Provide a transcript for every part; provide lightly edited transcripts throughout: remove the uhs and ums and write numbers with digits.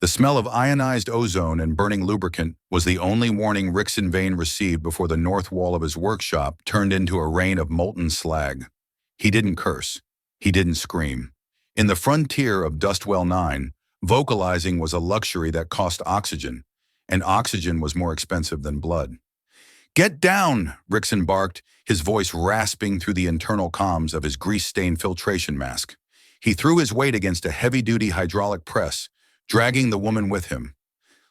The smell of ionized ozone and burning lubricant was the only warning Ryxen Vane received before the north wall of his workshop turned into a rain of molten slag. He didn't curse. He didn't scream. In the frontier of Dustwell 9, vocalizing was a luxury that cost oxygen, and oxygen was more expensive than blood. "Get down!" Ryxen barked, his voice rasping through the internal comms of his grease-stained filtration mask. He threw his weight against a heavy-duty hydraulic press, dragging the woman with him.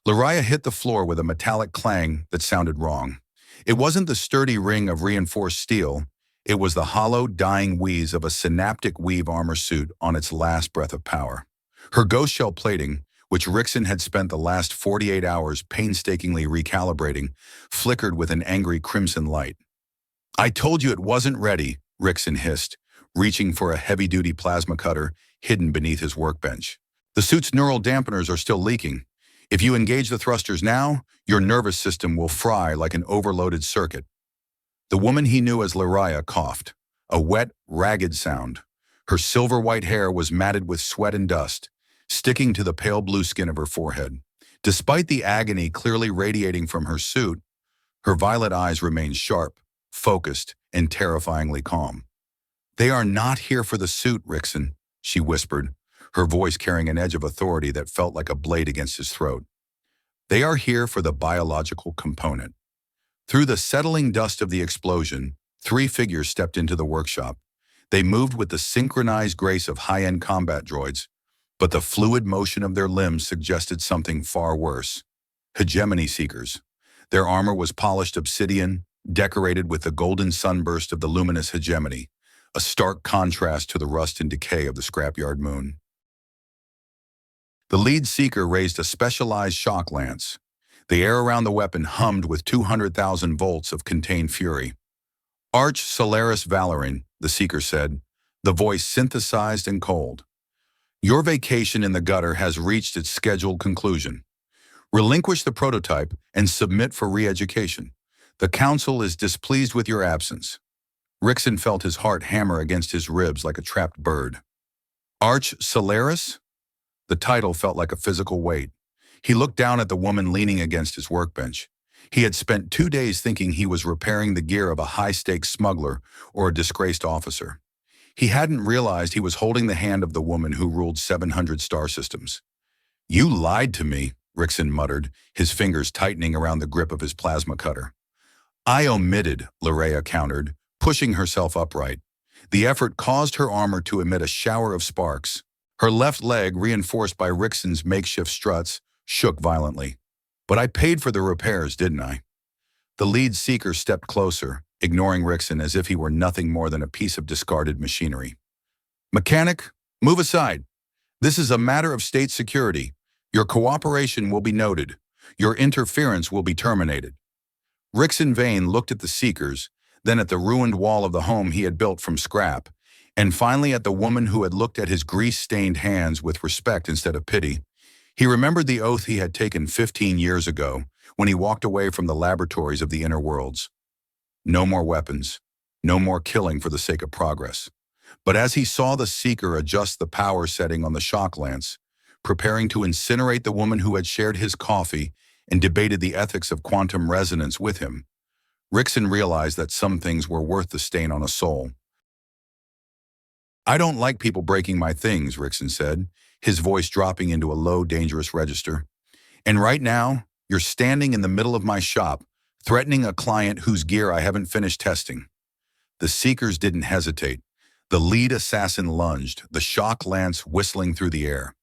Lariah hit the floor with a metallic clang that sounded wrong. It wasn't the sturdy ring of reinforced steel. It was the hollow, dying wheeze of a synaptic weave armor suit on its last breath of power. Her ghost shell plating, which Ryxen had spent the last 48 hours painstakingly recalibrating, flickered with an angry crimson light. "I told you it wasn't ready," Ryxen hissed, reaching for a heavy-duty plasma cutter hidden beneath his workbench. "The suit's neural dampeners are still leaking. If you engage the thrusters now, your nervous system will fry like an overloaded circuit." The woman he knew as Lariah coughed, a wet, ragged sound. Her silver-white hair was matted with sweat and dust, sticking to the pale blue skin of her forehead. Despite the agony clearly radiating from her suit, her violet eyes remained sharp, focused, and terrifyingly calm. "They are not here for the suit, Ryxen," she whispered, her voice carrying an edge of authority that felt like a blade against his throat. "They are here for the biological component." Through the settling dust of the explosion, 3 figures stepped into the workshop. They moved with the synchronized grace of high-end combat droids, but the fluid motion of their limbs suggested something far worse. Hegemony seekers. Their armor was polished obsidian, decorated with the golden sunburst of the luminous hegemony, a stark contrast to the rust and decay of the scrapyard moon. The lead seeker raised a specialized shock lance. The air around the weapon hummed with 200,000 volts of contained fury. "Arch Solaris Valorine," the seeker said, the voice synthesized and cold. "Your vacation in the gutter has reached its scheduled conclusion. Relinquish the prototype and submit for re-education. The Council is displeased with your absence." Ryxen felt his heart hammer against his ribs like a trapped bird. "Arch Solaris?" The title felt like a physical weight. He looked down at the woman leaning against his workbench. He had spent 2 days thinking he was repairing the gear of a high-stakes smuggler or a disgraced officer. He hadn't realized he was holding the hand of the woman who ruled 700 star systems. "You lied to me," Ryxen muttered, his fingers tightening around the grip of his plasma cutter. "I omitted," Lariah countered, pushing herself upright. The effort caused her armor to emit a shower of sparks. Her left leg, reinforced by Ryxen's makeshift struts, shook violently. "But I paid for the repairs, didn't I?" The lead seeker stepped closer, ignoring Ryxen as if he were nothing more than a piece of discarded machinery. "Mechanic, move aside. This is a matter of state security. Your cooperation will be noted. Your interference will be terminated." Ryxen Vane looked at the seekers, then at the ruined wall of the home he had built from scrap, and finally at the woman who had looked at his grease-stained hands with respect instead of pity. He remembered the oath he had taken 15 years ago when he walked away from the laboratories of the inner worlds. No more weapons, no more killing for the sake of progress. But as he saw the seeker adjust the power setting on the shock lance, preparing to incinerate the woman who had shared his coffee and debated the ethics of quantum resonance with him, Ryxen realized that some things were worth the stain on a soul. "I don't like people breaking my things," Ryxen said, his voice dropping into a low, dangerous register. "And right now, you're standing in the middle of my shop, threatening a client whose gear I haven't finished testing." The seekers didn't hesitate. The lead assassin lunged, the shock lance whistling through the air.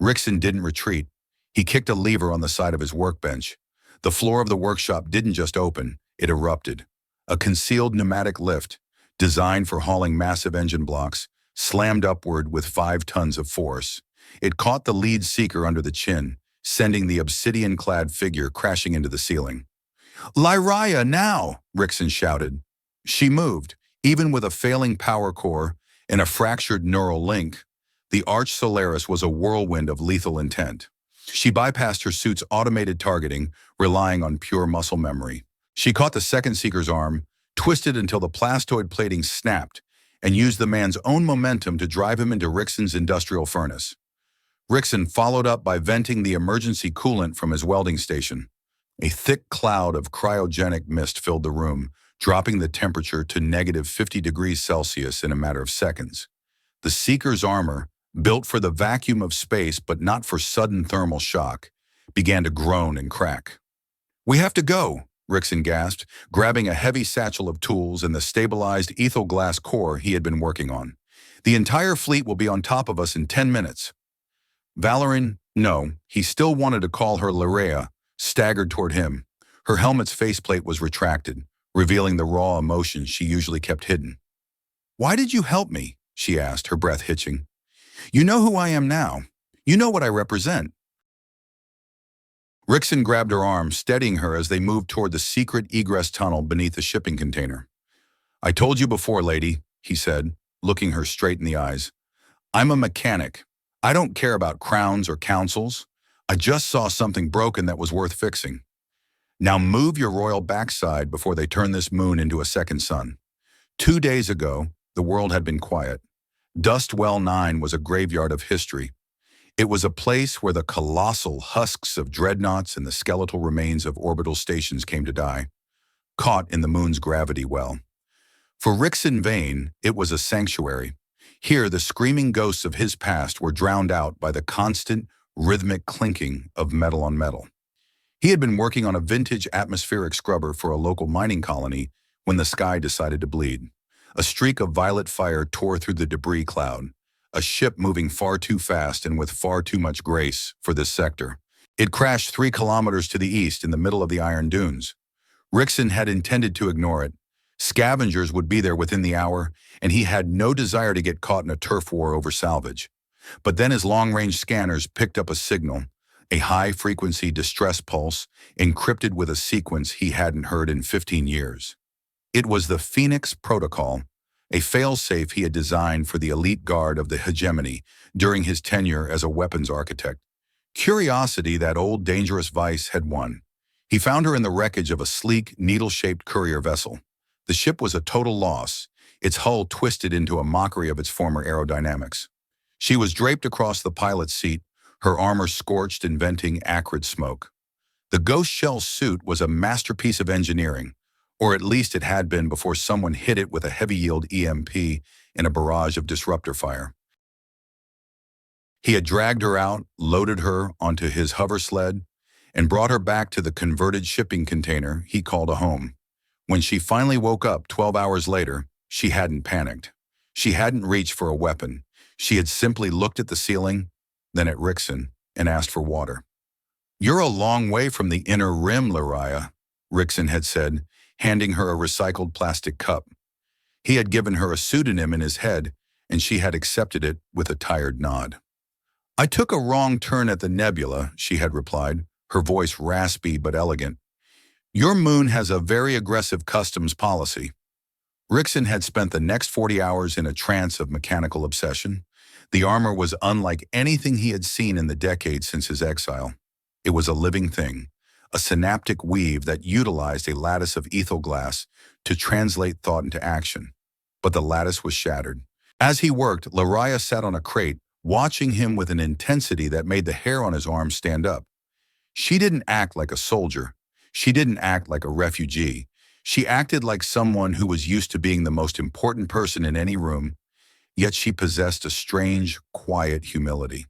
Ryxen didn't retreat. He kicked a lever on the side of his workbench. The floor of the workshop didn't just open, it erupted. A concealed pneumatic lift, designed for hauling massive engine blocks, slammed upward with 5 tons of force. It caught the lead seeker under the chin, sending the obsidian-clad figure crashing into the ceiling. "Lariah, now!" Ryxen shouted. She moved, even with a failing power core and a fractured neural link. The Arch Solaris was a whirlwind of lethal intent. She bypassed her suit's automated targeting, relying on pure muscle memory. She caught the second seeker's arm, twisted until the plastoid plating snapped, and used the man's own momentum to drive him into Ryxen's industrial furnace. Ryxen followed up by venting the emergency coolant from his welding station. A thick cloud of cryogenic mist filled the room, dropping the temperature to -50 degrees Celsius in a matter of seconds. The Seeker's armor, built for the vacuum of space but not for sudden thermal shock, began to groan and crack. "We have to go," Ryxen gasped, grabbing a heavy satchel of tools and the stabilized ethyl glass core he had been working on. "The entire fleet will be on top of us in 10 minutes. Valoran, no, he still wanted to call her Larea, staggered toward him. Her helmet's faceplate was retracted, revealing the raw emotion she usually kept hidden. "Why did you help me?" she asked, her breath hitching. "You know who I am now. You know what I represent." Ryxen grabbed her arm, steadying her as they moved toward the secret egress tunnel beneath the shipping container. "I told you before, lady," he said, looking her straight in the eyes. "I'm a mechanic. I don't care about crowns or councils. I just saw something broken that was worth fixing. Now move your royal backside before they turn this moon into a second sun." 2 days ago, the world had been quiet. Dustwell 9 was a graveyard of history. It was a place where the colossal husks of dreadnoughts and the skeletal remains of orbital stations came to die, caught in the moon's gravity well. For Ryxen Vane, it was a sanctuary. Here, the screaming ghosts of his past were drowned out by the constant, rhythmic clinking of metal on metal. He had been working on a vintage atmospheric scrubber for a local mining colony when the sky decided to bleed. A streak of violet fire tore through the debris cloud, a ship moving far too fast and with far too much grace for this sector. It crashed 3 kilometers to the east in the middle of the Iron Dunes. Ryxen had intended to ignore it. Scavengers would be there within the hour, and he had no desire to get caught in a turf war over salvage. But then his long-range scanners picked up a signal, a high-frequency distress pulse encrypted with a sequence he hadn't heard in 15 years. It was the Phoenix Protocol, a failsafe he had designed for the elite guard of the hegemony during his tenure as a weapons architect. Curiosity, that old dangerous vice, had won. He found her in the wreckage of a sleek, needle-shaped courier vessel. The ship was a total loss, its hull twisted into a mockery of its former aerodynamics. She was draped across the pilot's seat, her armor scorched and venting acrid smoke. The ghost shell suit was a masterpiece of engineering, or at least it had been before someone hit it with a heavy-yield EMP in a barrage of disruptor fire. He had dragged her out, loaded her onto his hover sled, and brought her back to the converted shipping container he called a home. When she finally woke up 12 hours later, she hadn't panicked. She hadn't reached for a weapon. She had simply looked at the ceiling, then at Ryxen, and asked for water. "You're a long way from the inner rim, Larea," Ryxen had said, handing her a recycled plastic cup. He had given her a pseudonym in his head, and she had accepted it with a tired nod. "I took a wrong turn at the nebula," she had replied, her voice raspy but elegant. "Your moon has a very aggressive customs policy." Ryxen had spent the next 40 hours in a trance of mechanical obsession. The armor was unlike anything he had seen in the decades since his exile. It was a living thing, a synaptic weave that utilized a lattice of ethyl glass to translate thought into action. But the lattice was shattered. As he worked, Larea sat on a crate, watching him with an intensity that made the hair on his arm stand up. She didn't act like a soldier. She didn't act like a refugee. She acted like someone who was used to being the most important person in any room, yet she possessed a strange, quiet humility.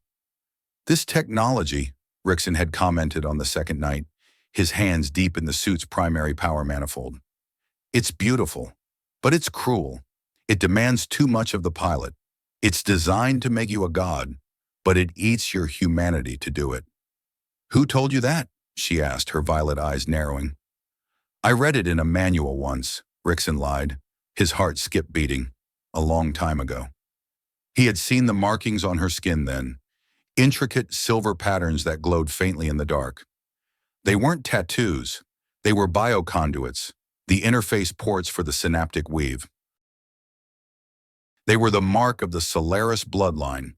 "This technology," Ryxen had commented on the second night, his hands deep in the suit's primary power manifold. "It's beautiful, but it's cruel. It demands too much of the pilot. It's designed to make you a god, but it eats your humanity to do it." "Who told you that?" she asked, her violet eyes narrowing. "I read it in a manual once," Ryxen lied, his heart skip beating, "a long time ago." He had seen the markings on her skin then, intricate silver patterns that glowed faintly in the dark. They weren't tattoos, they were bioconduits, the interface ports for the synaptic weave. They were the mark of the Solaris bloodline,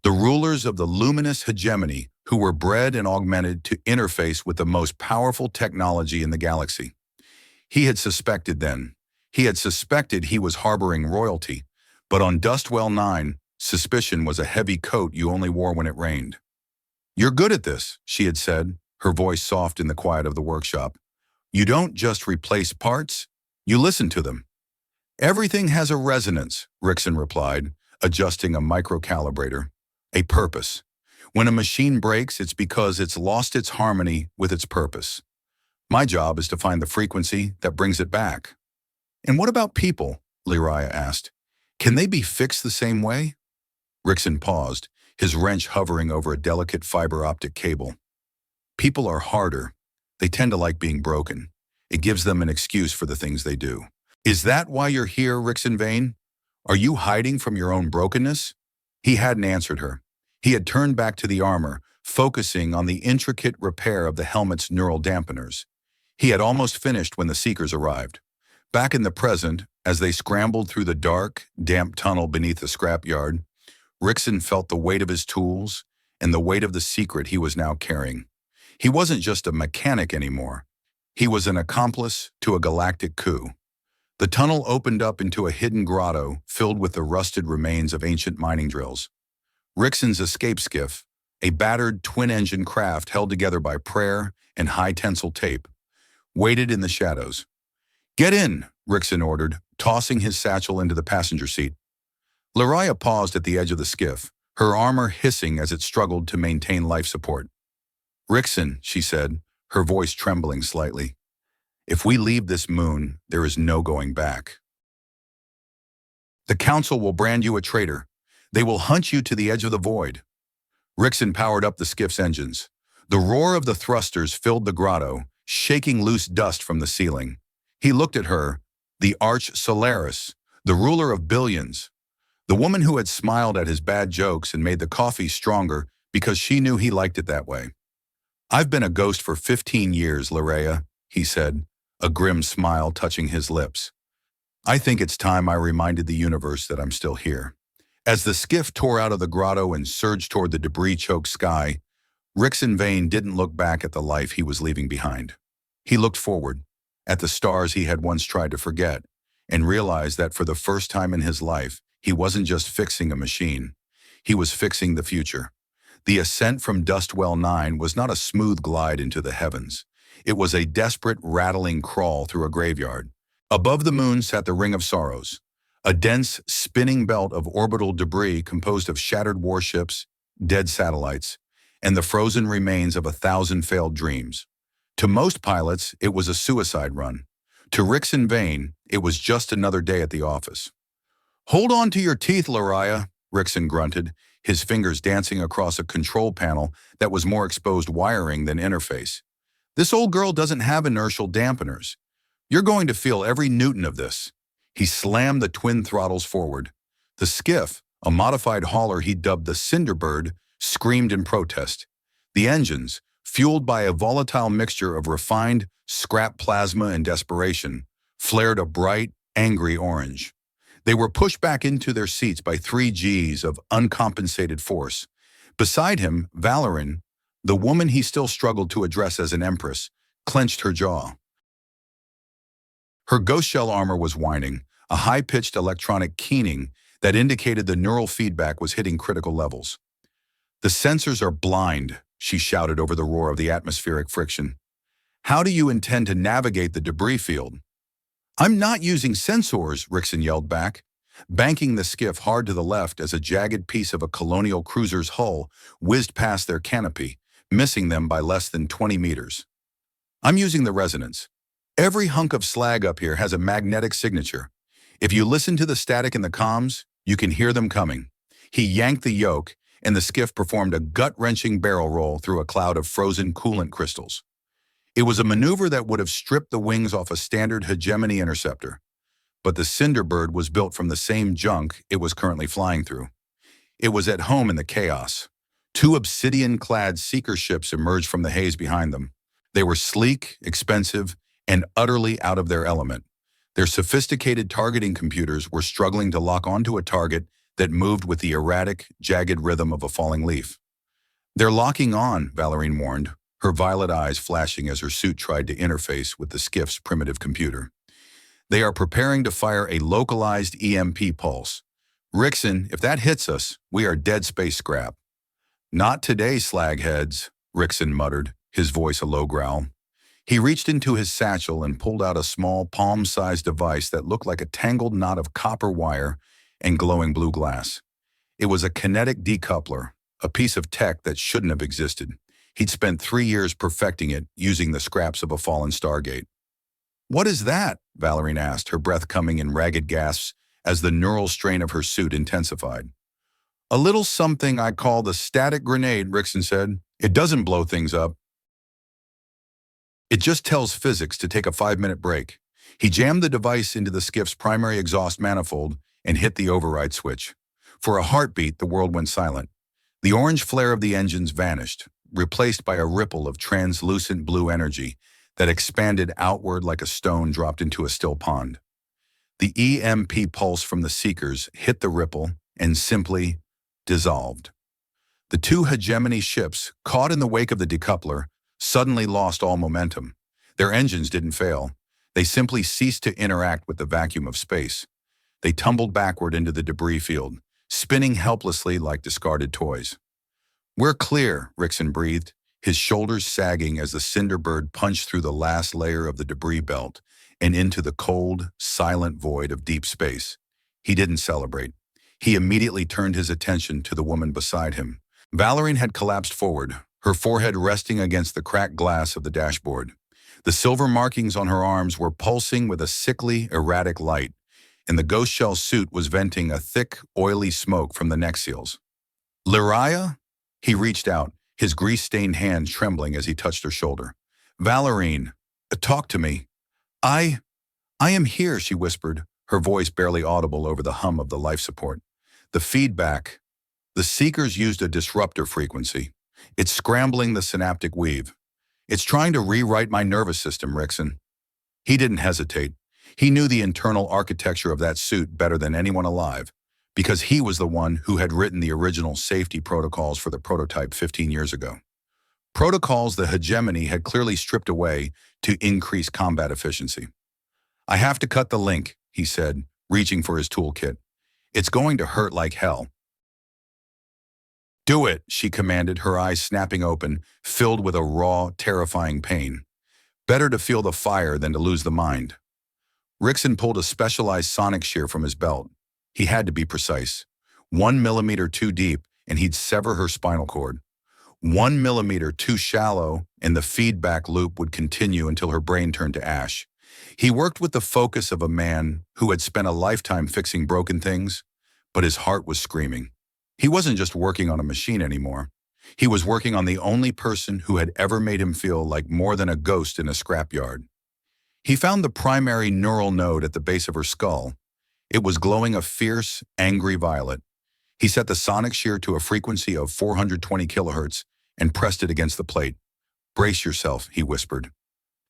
the rulers of the luminous hegemony who were bred and augmented to interface with the most powerful technology in the galaxy. He had suspected then. He had suspected he was harboring royalty, but on Dustwell 9, suspicion was a heavy coat you only wore when it rained. "You're good at this," she had said, her voice soft in the quiet of the workshop. "You don't just replace parts, you listen to them." "Everything has a resonance," Ryxen replied, adjusting a microcalibrator. "A purpose. When a machine breaks, it's because it's lost its harmony with its purpose. My job is to find the frequency that brings it back." "And what about people?" Lyraya asked. "Can they be fixed the same way?" Ryxen paused, his wrench hovering over a delicate fiber optic cable. "People are harder. They tend to like being broken. It gives them an excuse for the things they do." "Is that why you're here, Ryxen Vane? Are you hiding from your own brokenness?" He hadn't answered her. He had turned back to the armor, focusing on the intricate repair of the helmet's neural dampeners. He had almost finished when the Seekers arrived. Back in the present, as they scrambled through the dark, damp tunnel beneath the scrapyard, Ryxen felt the weight of his tools and the weight of the secret he was now carrying. He wasn't just a mechanic anymore. He was an accomplice to a galactic coup. The tunnel opened up into a hidden grotto filled with the rusted remains of ancient mining drills. Ryxen's escape skiff, a battered twin-engine craft held together by prayer and high-tensile tape, waited in the shadows. "Get in," Ryxen ordered, tossing his satchel into the passenger seat. Lyraya paused at the edge of the skiff, her armor hissing as it struggled to maintain life support. "Ryxen," she said, her voice trembling slightly. "If we leave this moon, there is no going back. The Council will brand you a traitor. They will hunt you to the edge of the void." Ryxen powered up the skiff's engines. The roar of the thrusters filled the grotto, shaking loose dust from the ceiling. He looked at her, the Arch Solaris, the ruler of billions, the woman who had smiled at his bad jokes and made the coffee stronger because she knew he liked it that way. "I've been a ghost for 15 years, Lyraya," he said, a grim smile touching his lips. "I think it's time I reminded the universe that I'm still here." As the skiff tore out of the grotto and surged toward the debris-choked sky, Ryxen Vane didn't look back at the life he was leaving behind. He looked forward, at the stars he had once tried to forget, and realized that for the first time in his life, he wasn't just fixing a machine. He was fixing the future. The ascent from Dustwell 9 was not a smooth glide into the heavens. It was a desperate, rattling crawl through a graveyard. Above the moon sat the Ring of Sorrows, a dense, spinning belt of orbital debris composed of shattered warships, dead satellites, and the frozen remains of 1,000 failed dreams. To most pilots, it was a suicide run. To Ryxen Vane, it was just another day at the office. "Hold on to your teeth, Lyraya," Ryxen grunted, his fingers dancing across a control panel that was more exposed wiring than interface. "This old girl doesn't have inertial dampeners. You're going to feel every newton of this." He slammed the twin throttles forward. The skiff, a modified hauler he dubbed the Cinderbird, screamed in protest. The engines, fueled by a volatile mixture of refined scrap plasma and desperation, flared a bright, angry orange. They were pushed back into their seats by 3 Gs of uncompensated force. Beside him, Valerin, the woman he still struggled to address as an empress, clenched her jaw. Her ghost shell armor was whining, a high-pitched electronic keening that indicated the neural feedback was hitting critical levels. "The sensors are blind," she shouted over the roar of the atmospheric friction. "How do you intend to navigate the debris field?" "I'm not using sensors," Ryxen yelled back, banking the skiff hard to the left as a jagged piece of a colonial cruiser's hull whizzed past their canopy, missing them by less than 20 meters. "I'm using the resonance. Every hunk of slag up here has a magnetic signature. If you listen to the static in the comms, you can hear them coming." He yanked the yoke, and the skiff performed a gut-wrenching barrel roll through a cloud of frozen coolant crystals. It was a maneuver that would have stripped the wings off a standard hegemony interceptor. But the Cinderbird was built from the same junk it was currently flying through. It was at home in the chaos. 2 obsidian-clad seeker ships emerged from the haze behind them. They were sleek, expensive, and utterly out of their element. Their sophisticated targeting computers were struggling to lock onto a target that moved with the erratic, jagged rhythm of a falling leaf. "They're locking on," Valerin warned, her violet eyes flashing as her suit tried to interface with the skiff's primitive computer. "They are preparing to fire a localized EMP pulse. Ryxen, if that hits us, we are dead space scrap." Not today, slagheads, Ryxen muttered, his voice a low growl. He reached into his satchel and pulled out a small palm-sized device that looked like a tangled knot of copper wire and glowing blue glass. It was a kinetic decoupler, a piece of tech that shouldn't have existed. He'd spent 3 years perfecting it using the scraps of a fallen Stargate. "What is that?" Valerian asked, her breath coming in ragged gasps as the neural strain of her suit intensified. "A little something I call the static grenade," Ryxen said. "It doesn't blow things up. It just tells physics to take a 5-minute break." He jammed the device into the skiff's primary exhaust manifold and hit the override switch. For a heartbeat, the world went silent. The orange flare of the engines vanished, replaced by a ripple of translucent blue energy that expanded outward like a stone dropped into a still pond. The EMP pulse from the Seekers hit the ripple and simply dissolved. The two hegemony ships, caught in the wake of the decoupler, suddenly lost all momentum. Their engines didn't fail. They simply ceased to interact with the vacuum of space. They tumbled backward into the debris field, spinning helplessly like discarded toys. "We're clear," Ryxen breathed, his shoulders sagging as the Cinderbird punched through the last layer of the debris belt and into the cold, silent void of deep space. He didn't celebrate. He immediately turned his attention to the woman beside him. Valerian had collapsed forward, her forehead resting against the cracked glass of the dashboard. The silver markings on her arms were pulsing with a sickly, erratic light, and the ghost shell suit was venting a thick, oily smoke from the neck seals. "Lyria?" He reached out, his grease-stained hand trembling as he touched her shoulder. "Valerian, talk to me." I am here," she whispered, her voice barely audible over the hum of the life support. "The feedback. The Seekers used a disruptor frequency. It's scrambling the synaptic weave. It's trying to rewrite my nervous system, Ryxen." He didn't hesitate. He knew the internal architecture of that suit better than anyone alive, because he was the one who had written the original safety protocols for the prototype 15 years ago. Protocols the hegemony had clearly stripped away to increase combat efficiency. "I have to cut the link," he said, reaching for his toolkit. "It's going to hurt like hell." "Do it," she commanded, her eyes snapping open, filled with a raw, terrifying pain. Better to feel the fire than to lose the mind. Ryxen pulled a specialized sonic shear from his belt. He had to be precise. 1 millimeter too deep, and he'd sever her spinal cord. 1 millimeter too shallow, and the feedback loop would continue until her brain turned to ash. He worked with the focus of a man who had spent a lifetime fixing broken things, but his heart was screaming. He wasn't just working on a machine anymore. He was working on the only person who had ever made him feel like more than a ghost in a scrapyard. He found the primary neural node at the base of her skull. It was glowing a fierce, angry violet. He set the sonic shear to a frequency of 420 kilohertz and pressed it against the plate. "Brace yourself," he whispered.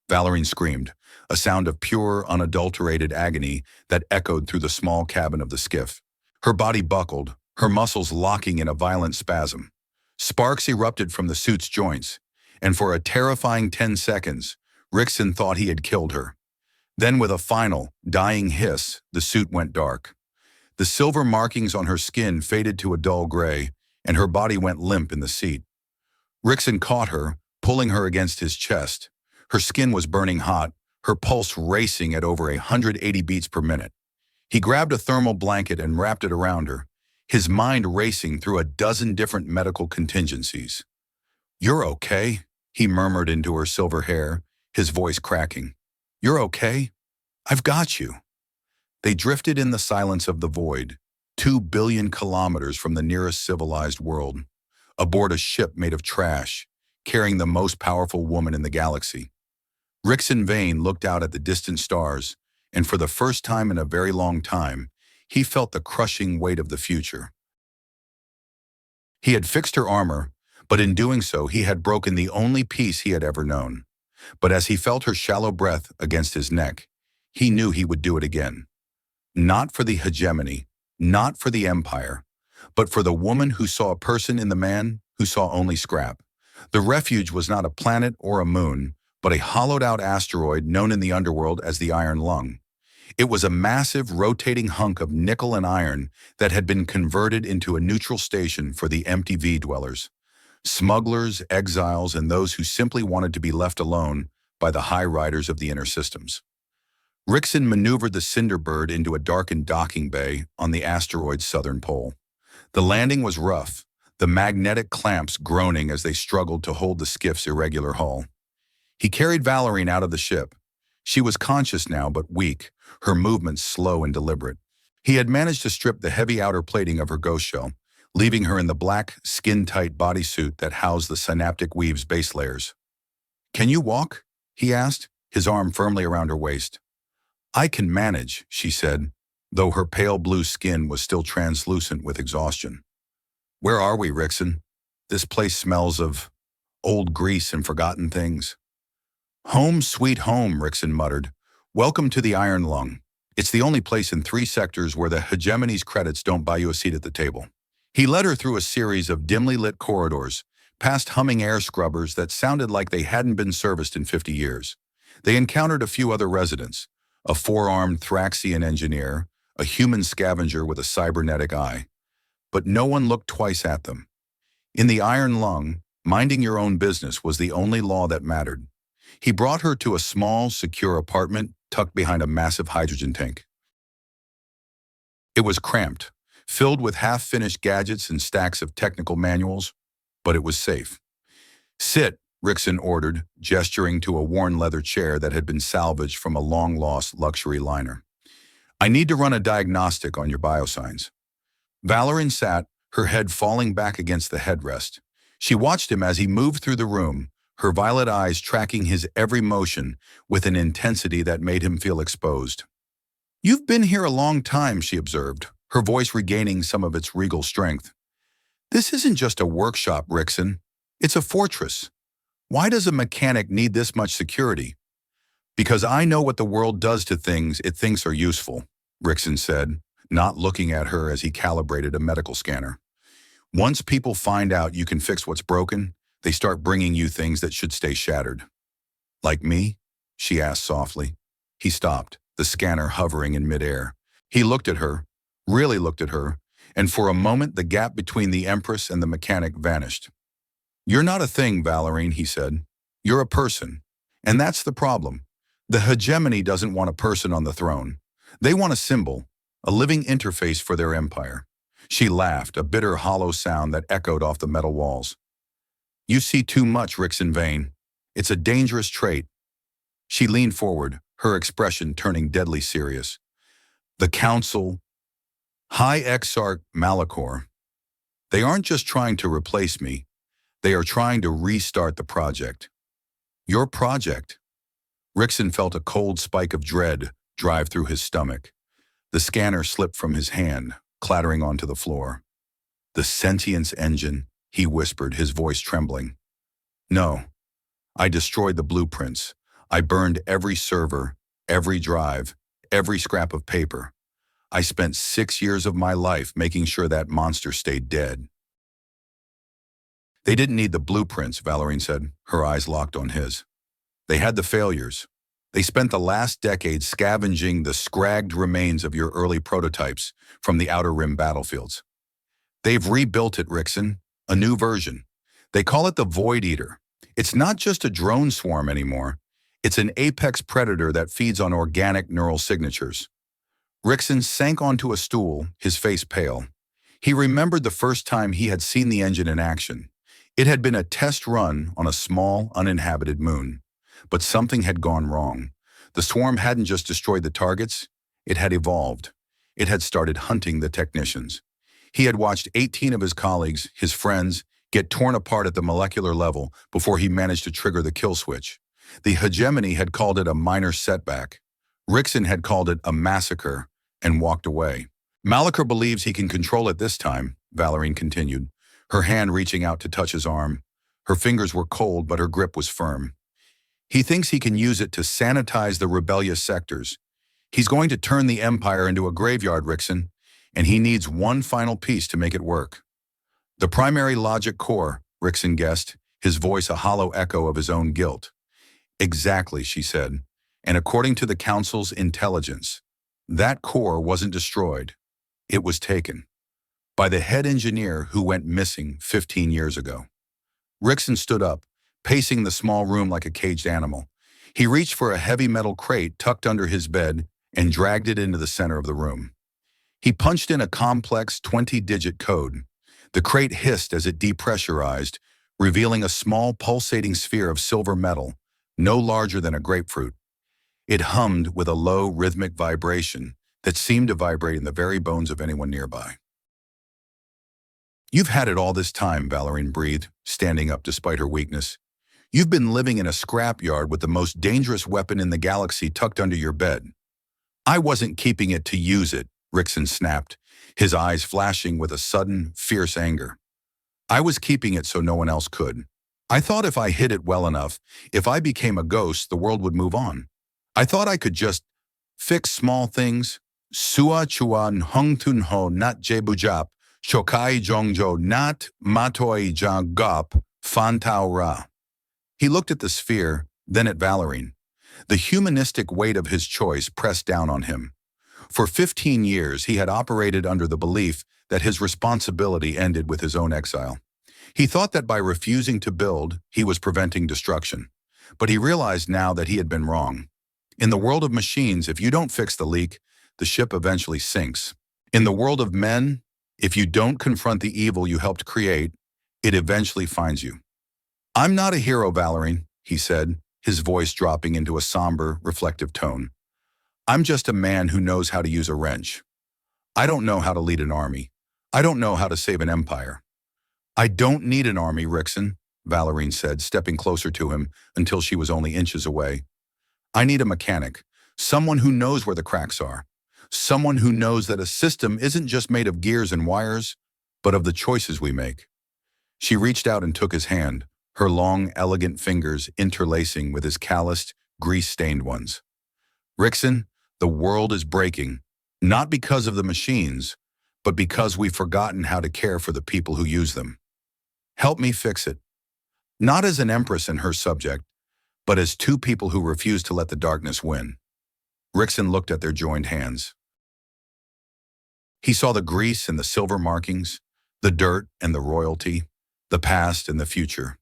Valerian screamed, a sound of pure, unadulterated agony that echoed through the small cabin of the skiff. Her body buckled, her muscles locking in a violent spasm. Sparks erupted from the suit's joints, and for a terrifying 10 seconds, Ryxen thought he had killed her. Then with a final, dying hiss, the suit went dark. The silver markings on her skin faded to a dull gray, and her body went limp in the seat. Ryxen caught her, pulling her against his chest. Her skin was burning hot, her pulse racing at over 180 beats per minute. He grabbed a thermal blanket and wrapped it around her, his mind racing through a dozen different medical contingencies. "You're okay," he murmured into her silver hair, his voice cracking. "You're okay? I've got you." They drifted in the silence of the void, 2 billion kilometers from the nearest civilized world, aboard a ship made of trash, carrying the most powerful woman in the galaxy. Ryxen Vane looked out at the distant stars, and for the first time in a very long time, he felt the crushing weight of the future. He had fixed her armor, but in doing so he had broken the only peace he had ever known. But as he felt her shallow breath against his neck, he knew he would do it again. Not for the hegemony, not for the empire, but for the woman who saw a person in the man who saw only scrap. The refuge was not a planet or a moon, but a hollowed-out asteroid known in the underworld as the Iron Lung. It was a massive, rotating hunk of nickel and iron that had been converted into a neutral station for the empty V-dwellers. Smugglers, exiles, and those who simply wanted to be left alone by the high riders of the inner systems. Ryxen maneuvered the Cinderbird into a darkened docking bay on the asteroid's southern pole. The landing was rough, the magnetic clamps groaning as they struggled to hold the skiff's irregular hull. He carried Valorine out of the ship. She was conscious now but weak, her movements slow and deliberate. He had managed to strip the heavy outer plating of her ghost shell, leaving her in the black, skin-tight bodysuit that housed the synaptic weave's base layers. "Can you walk?" he asked, his arm firmly around her waist. "I can manage," she said, though her pale blue skin was still translucent with exhaustion. "Where are we, Ryxen? This place smells of old grease and forgotten things." "Home sweet home," Ryxen muttered. "Welcome to the Iron Lung. It's the only place in 3 sectors where the hegemony's credits don't buy you a seat at the table." He led her through a series of dimly lit corridors, past humming air scrubbers that sounded like they hadn't been serviced in 50 years. They encountered a few other residents, a 4-armed Thraxian engineer, a human scavenger with a cybernetic eye. But no one looked twice at them. In the Iron Lung, minding your own business was the only law that mattered. He brought her to a small, secure apartment tucked behind a massive hydrogen tank. It was cramped, filled with half-finished gadgets and stacks of technical manuals, but it was safe. "Sit," Ryxen ordered, gesturing to a worn leather chair that had been salvaged from a long-lost luxury liner. "I need to run a diagnostic on your biosigns." Valorine sat, her head falling back against the headrest. She watched him as he moved through the room, her violet eyes tracking his every motion with an intensity that made him feel exposed. "You've been here a long time," she observed, her voice regaining some of its regal strength. "This isn't just a workshop, Ryxen. It's a fortress. Why does a mechanic need this much security?" "Because I know what the world does to things it thinks are useful," Ryxen said, not looking at her as he calibrated a medical scanner. "Once people find out you can fix what's broken, they start bringing you things that should stay shattered." "Like me?" she asked softly. He stopped, the scanner hovering in midair. He looked at her, really looked at her, and for a moment the gap between the Empress and the mechanic vanished. "You're not a thing, Valorine," he said. "You're a person. And that's the problem. The hegemony doesn't want a person on the throne. They want a symbol, a living interface for their empire." She laughed, a bitter, hollow sound that echoed off the metal walls. "You see too much, Ryxen Vane. It's a dangerous trait." She leaned forward, her expression turning deadly serious. "The Council, High Exarch Malachor, they aren't just trying to replace me. They are trying to restart the project." "Your project?" Ryxen felt a cold spike of dread drive through his stomach. The scanner slipped from his hand, clattering onto the floor. "The sentience engine," he whispered, his voice trembling. "No. I destroyed the blueprints. I burned every server, every drive, every scrap of paper. I spent 6 years of my life making sure that monster stayed dead." "They didn't need the blueprints," Valorine said, her eyes locked on his. "They had the failures. They spent the last decade scavenging the scragged remains of your early prototypes from the Outer Rim battlefields. They've rebuilt it, Ryxen, a new version. They call it the Void Eater. It's not just a drone swarm anymore. It's an apex predator that feeds on organic neural signatures." Ryxen sank onto a stool, his face pale. He remembered the first time he had seen the engine in action. It had been a test run on a small, uninhabited moon. But something had gone wrong. The swarm hadn't just destroyed the targets, it had evolved. It had started hunting the technicians. He had watched 18 of his colleagues, his friends, get torn apart at the molecular level before he managed to trigger the kill switch. The hegemony had called it a minor setback. Ryxen had called it a massacre and walked away. "Malachor believes he can control it this time," Valorine continued, her hand reaching out to touch his arm. Her fingers were cold, but her grip was firm. "He thinks he can use it to sanitize the rebellious sectors. He's going to turn the Empire into a graveyard, Ryxen, and he needs one final piece to make it work." "The primary logic core," Ryxen guessed, his voice a hollow echo of his own guilt. "Exactly," she said, "and according to the Council's intelligence, that core wasn't destroyed. It was taken by the head engineer who went missing 15 years ago." Ryxen stood up, pacing the small room like a caged animal. He reached for a heavy metal crate tucked under his bed and dragged it into the center of the room. He punched in a complex 20-digit code. The crate hissed as it depressurized, revealing a small pulsating sphere of silver metal, no larger than a grapefruit. It hummed with a low, rhythmic vibration that seemed to vibrate in the very bones of anyone nearby. "You've had it all this time," Valerian breathed, standing up despite her weakness. "You've been living in a scrapyard with the most dangerous weapon in the galaxy tucked under your bed." "I wasn't keeping it to use it," Ryxen snapped, his eyes flashing with a sudden, fierce anger. "I was keeping it so no one else could. I thought if I hid it well enough, if I became a ghost, the world would move on. I thought I could just fix small things. Sua chuan hung tun ho nat jebujap, shokai jongjo nat matoi jang gop, fan tao ra." He looked at the sphere, then at Valerian. The humanistic weight of his choice pressed down on him. For 15 years, he had operated under the belief that his responsibility ended with his own exile. He thought that by refusing to build, he was preventing destruction. But he realized now that he had been wrong. In the world of machines, if you don't fix the leak, the ship eventually sinks. In the world of men, if you don't confront the evil you helped create, it eventually finds you. "I'm not a hero, Valerian," he said, his voice dropping into a somber, reflective tone. "I'm just a man who knows how to use a wrench. I don't know how to lead an army. I don't know how to save an empire." "I don't need an army, Ryxen," Valerian said, stepping closer to him until she was only inches away. "I need a mechanic, someone who knows where the cracks are, someone who knows that a system isn't just made of gears and wires, but of the choices we make." She reached out and took his hand, her long, elegant fingers interlacing with his calloused, grease-stained ones. "Ryxen, the world is breaking, not because of the machines, but because we've forgotten how to care for the people who use them. Help me fix it. Not as an empress and her subject, but as two people who refuse to let the darkness win." Ryxen looked at their joined hands. He saw the grease and the silver markings, the dirt and the royalty, the past and the future.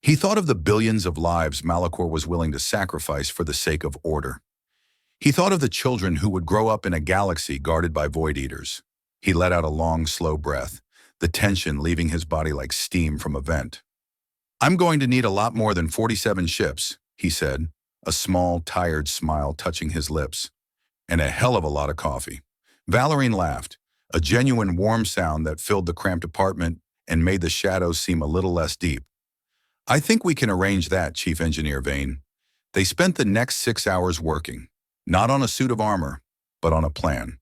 He thought of the billions of lives Malachor was willing to sacrifice for the sake of order. He thought of the children who would grow up in a galaxy guarded by void eaters. He let out a long, slow breath, the tension leaving his body like steam from a vent. "I'm going to need a lot more than 47 ships," he said, a small, tired smile touching his lips. "And a hell of a lot of coffee." Valerian laughed, a genuine warm sound that filled the cramped apartment and made the shadows seem a little less deep. "I think we can arrange that, Chief Engineer Vane." They spent the next 6 hours working, not on a suit of armor, but on a plan.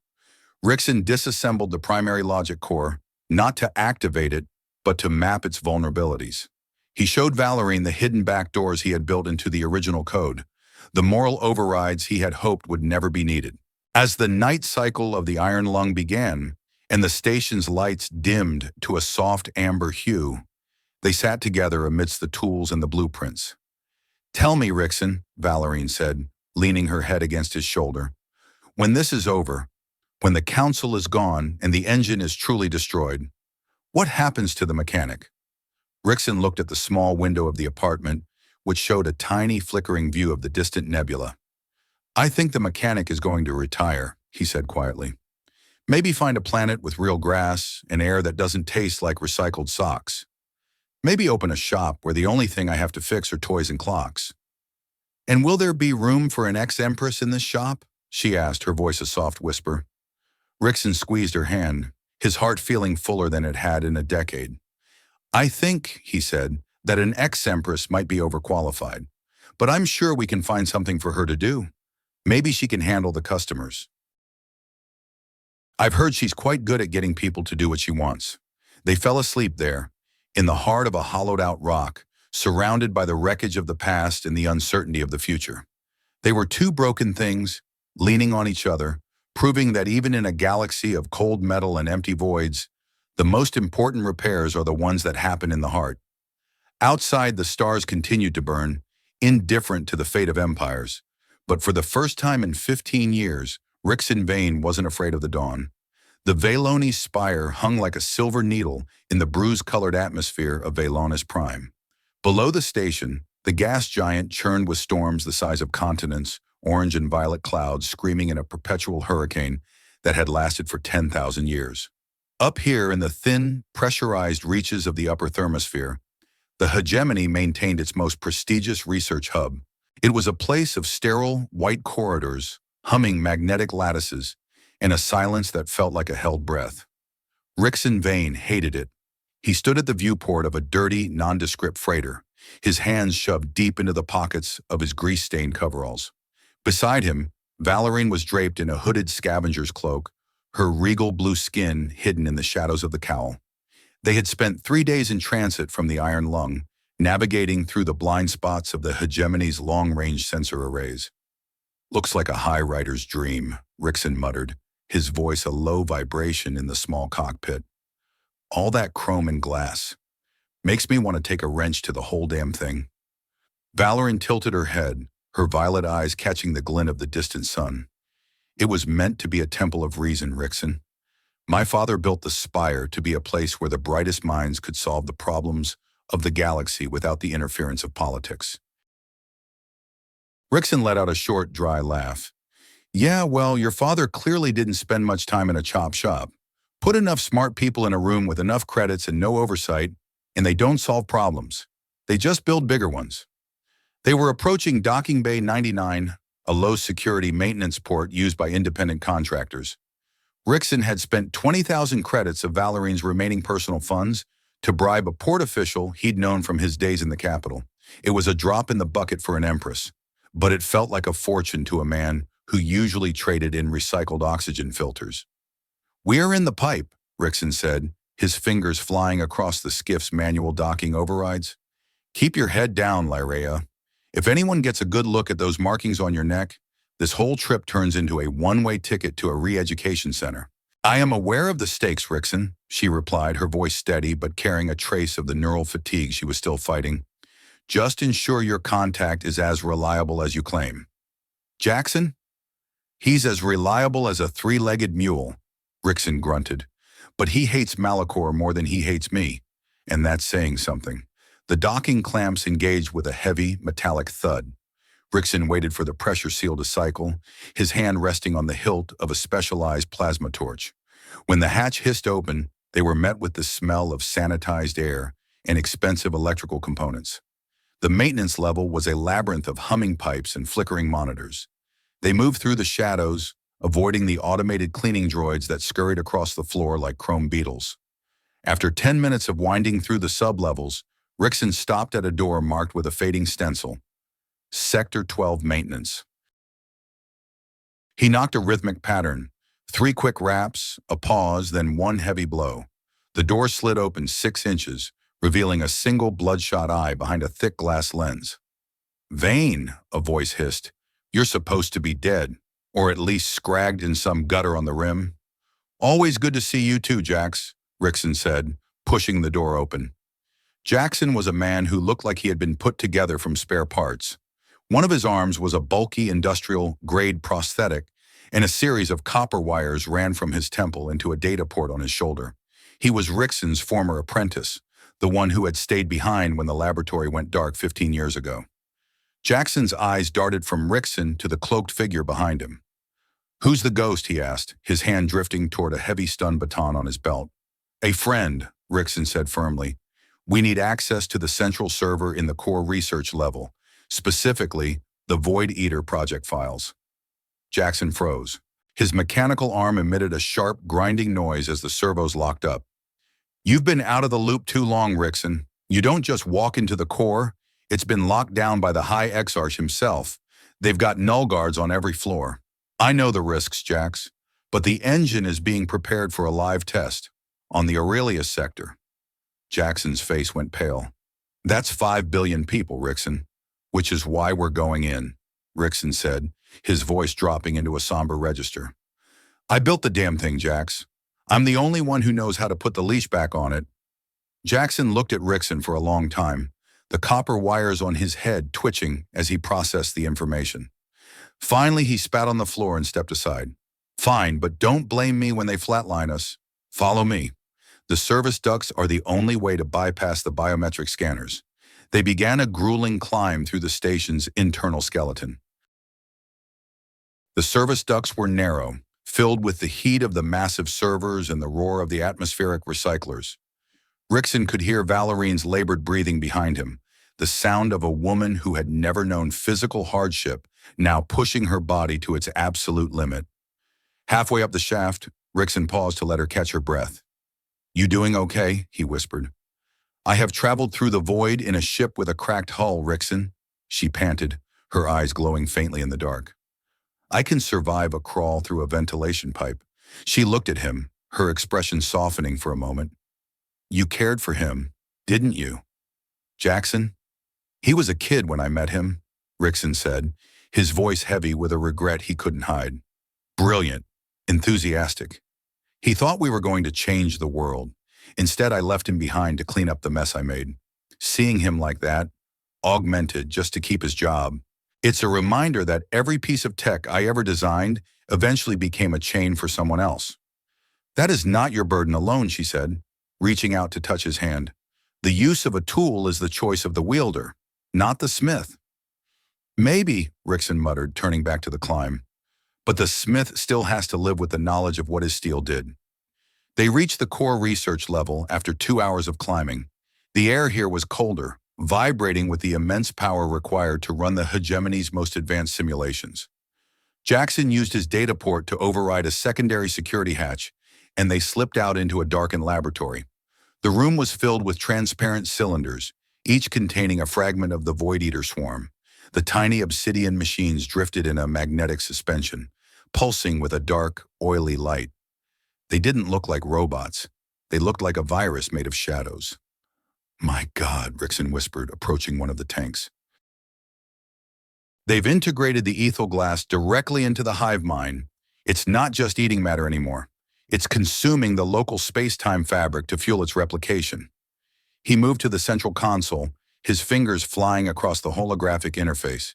Ryxen disassembled the primary logic core, not to activate it, but to map its vulnerabilities. He showed Valerian the hidden backdoors he had built into the original code, the moral overrides he had hoped would never be needed. As the night cycle of the Iron Lung began, and the station's lights dimmed to a soft amber hue, they sat together amidst the tools and the blueprints. "Tell me, Ryxen," Valerian said, leaning her head against his shoulder, "when this is over, when the council is gone and the engine is truly destroyed, what happens to the mechanic?" Ryxen looked at the small window of the apartment, which showed a tiny flickering view of the distant nebula. "I think the mechanic is going to retire," he said quietly. "Maybe find a planet with real grass and air that doesn't taste like recycled socks. Maybe open a shop where the only thing I have to fix are toys and clocks." "And will there be room for an ex-empress in this shop?" she asked, her voice a soft whisper. Ryxen squeezed her hand, his heart feeling fuller than it had in a decade. "I think," he said, "that an ex-empress might be overqualified, but I'm sure we can find something for her to do. Maybe she can handle the customers. I've heard she's quite good at getting people to do what she wants." They fell asleep there, in the heart of a hollowed-out rock, surrounded by the wreckage of the past and the uncertainty of the future. They were two broken things, leaning on each other, proving that even in a galaxy of cold metal and empty voids, the most important repairs are the ones that happen in the heart. Outside, the stars continued to burn, indifferent to the fate of empires. But for the first time in 15 years, Ryxen Vane wasn't afraid of the dawn. The Valoni's spire hung like a silver needle in the bruise-colored atmosphere of Valonus Prime. Below the station, the gas giant churned with storms the size of continents, orange and violet clouds screaming in a perpetual hurricane that had lasted for 10,000 years. Up here in the thin, pressurized reaches of the upper thermosphere, the hegemony maintained its most prestigious research hub. It was a place of sterile, white corridors, humming magnetic lattices, and a silence that felt like a held breath. Ryxen Vane hated it. He stood at the viewport of a dirty, nondescript freighter, his hands shoved deep into the pockets of his grease-stained coveralls. Beside him, Valérine was draped in a hooded scavenger's cloak, her regal blue skin hidden in the shadows of the cowl. They had spent 3 days in transit from the Iron Lung, navigating through the blind spots of the hegemony's long-range sensor arrays. "Looks like a high rider's dream," Ryxen muttered, his voice a low vibration in the small cockpit. "All that chrome and glass. Makes me want to take a wrench to the whole damn thing." Valérine tilted her head, her violet eyes catching the glint of the distant sun. "It was meant to be a temple of reason, Ryxen. My father built the Spire to be a place where the brightest minds could solve the problems of the galaxy without the interference of politics." Ryxen let out a short, dry laugh. "Yeah, well, your father clearly didn't spend much time in a chop shop. Put enough smart people in a room with enough credits and no oversight, and they don't solve problems. They just build bigger ones." They were approaching Docking Bay 99, a low-security maintenance port used by independent contractors. Ryxen had spent 20,000 credits of Valérine's remaining personal funds to bribe a port official he'd known from his days in the capital. It was a drop in the bucket for an empress, but it felt like a fortune to a man who usually traded in recycled oxygen filters. "We are in the pipe," Ryxen said, his fingers flying across the skiff's manual docking overrides. "Keep your head down, Lyrea. If anyone gets a good look at those markings on your neck, this whole trip turns into a one-way ticket to a re-education center." "I am aware of the stakes, Ryxen," she replied, her voice steady but carrying a trace of the neural fatigue she was still fighting. "Just ensure your contact is as reliable as you claim." "Jackson? He's as reliable as a three-legged mule," Ryxen grunted. "But he hates Malachor more than he hates me, and that's saying something." The docking clamps engaged with a heavy, metallic thud. Ryxen waited for the pressure seal to cycle, his hand resting on the hilt of a specialized plasma torch. When the hatch hissed open, they were met with the smell of sanitized air and expensive electrical components. The maintenance level was a labyrinth of humming pipes and flickering monitors. They moved through the shadows, avoiding the automated cleaning droids that scurried across the floor like chrome beetles. After 10 minutes of winding through the sub-levels, Ryxen stopped at a door marked with a fading stencil. Sector 12 Maintenance. He knocked a rhythmic pattern, 3 quick raps, a pause, then one heavy blow. The door slid open 6 inches, revealing a single bloodshot eye behind a thick glass lens. "Vane," a voice hissed. "You're supposed to be dead, or at least scragged in some gutter on the rim." "Always good to see you too, Jax," Ryxen said, pushing the door open. Jackson was a man who looked like he had been put together from spare parts. One of his arms was a bulky industrial-grade prosthetic, and a series of copper wires ran from his temple into a data port on his shoulder. He was Ryxen's former apprentice, the one who had stayed behind when the laboratory went dark 15 years ago. Jackson's eyes darted from Ryxen to the cloaked figure behind him. "Who's the ghost?" he asked, his hand drifting toward a heavy stun baton on his belt. "A friend," Ryxen said firmly. "We need access to the central server in the core research level, specifically the Void Eater project files." Jackson froze. His mechanical arm emitted a sharp, grinding noise as the servos locked up. "You've been out of the loop too long, Ryxen. You don't just walk into the core. It's been locked down by the High Exarch himself. They've got null guards on every floor." "I know the risks, Jax, but the engine is being prepared for a live test on the Aurelius sector." Jackson's face went pale. "That's 5 billion people, Ryxen, which is why we're going in," Ryxen said, his voice dropping into a somber register. "I built the damn thing, Jax. I'm the only one who knows how to put the leash back on it." Jackson looked at Ryxen for a long time, the copper wires on his head twitching as he processed the information. Finally, he spat on the floor and stepped aside. "Fine, but don't blame me when they flatline us. Follow me. The service ducts are the only way to bypass the biometric scanners. They began a grueling climb through the station's internal skeleton. The service ducts were narrow, filled with the heat of the massive servers and the roar of the atmospheric recyclers. Ryxen could hear Valerine's labored breathing behind him, the sound of a woman who had never known physical hardship, now pushing her body to its absolute limit. Halfway up the shaft, Ryxen paused to let her catch her breath. "You doing okay?" he whispered. "I have traveled through the void in a ship with a cracked hull, Ryxen," she panted, her eyes glowing faintly in the dark. "I can survive a crawl through a ventilation pipe." She looked at him, her expression softening for a moment. "You cared for him, didn't you? Jackson? He was a kid when I met him," Ryxen said, his voice heavy with a regret he couldn't hide. "Brilliant, enthusiastic. He thought we were going to change the world. Instead, I left him behind to clean up the mess I made. Seeing him like that, augmented just to keep his job, it's a reminder that every piece of tech I ever designed eventually became a chain for someone else." "That is not your burden alone," she said, reaching out to touch his hand. "The use of a tool is the choice of the wielder, not the smith." "Maybe," Ryxen muttered, turning back to the climb. "But the smith still has to live with the knowledge of what his steel did." They reached the core research level after 2 hours of climbing. The air here was colder, vibrating with the immense power required to run the hegemony's most advanced simulations. Jackson used his data port to override a secondary security hatch, and they slipped out into a darkened laboratory. The room was filled with transparent cylinders, each containing a fragment of the Void Eater swarm. The tiny obsidian machines drifted in a magnetic suspension, pulsing with a dark, oily light. They didn't look like robots. They looked like a virus made of shadows. "My God," Ryxen whispered, approaching one of the tanks. "They've integrated the ethel glass directly into the hive mind. It's not just eating matter anymore. It's consuming the local space-time fabric to fuel its replication." He moved to the central console, his fingers flying across the holographic interface.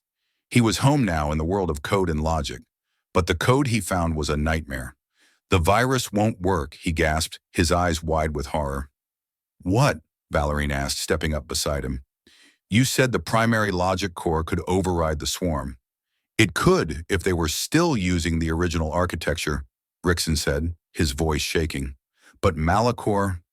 He was home now in the world of code and logic, but the code he found was a nightmare. "The virus won't work," he gasped, his eyes wide with horror. "What?" Valerian asked, stepping up beside him. "You said the primary logic core could override the swarm." "It could if they were still using the original architecture," Ryxen said, his voice shaking. "But Malachor,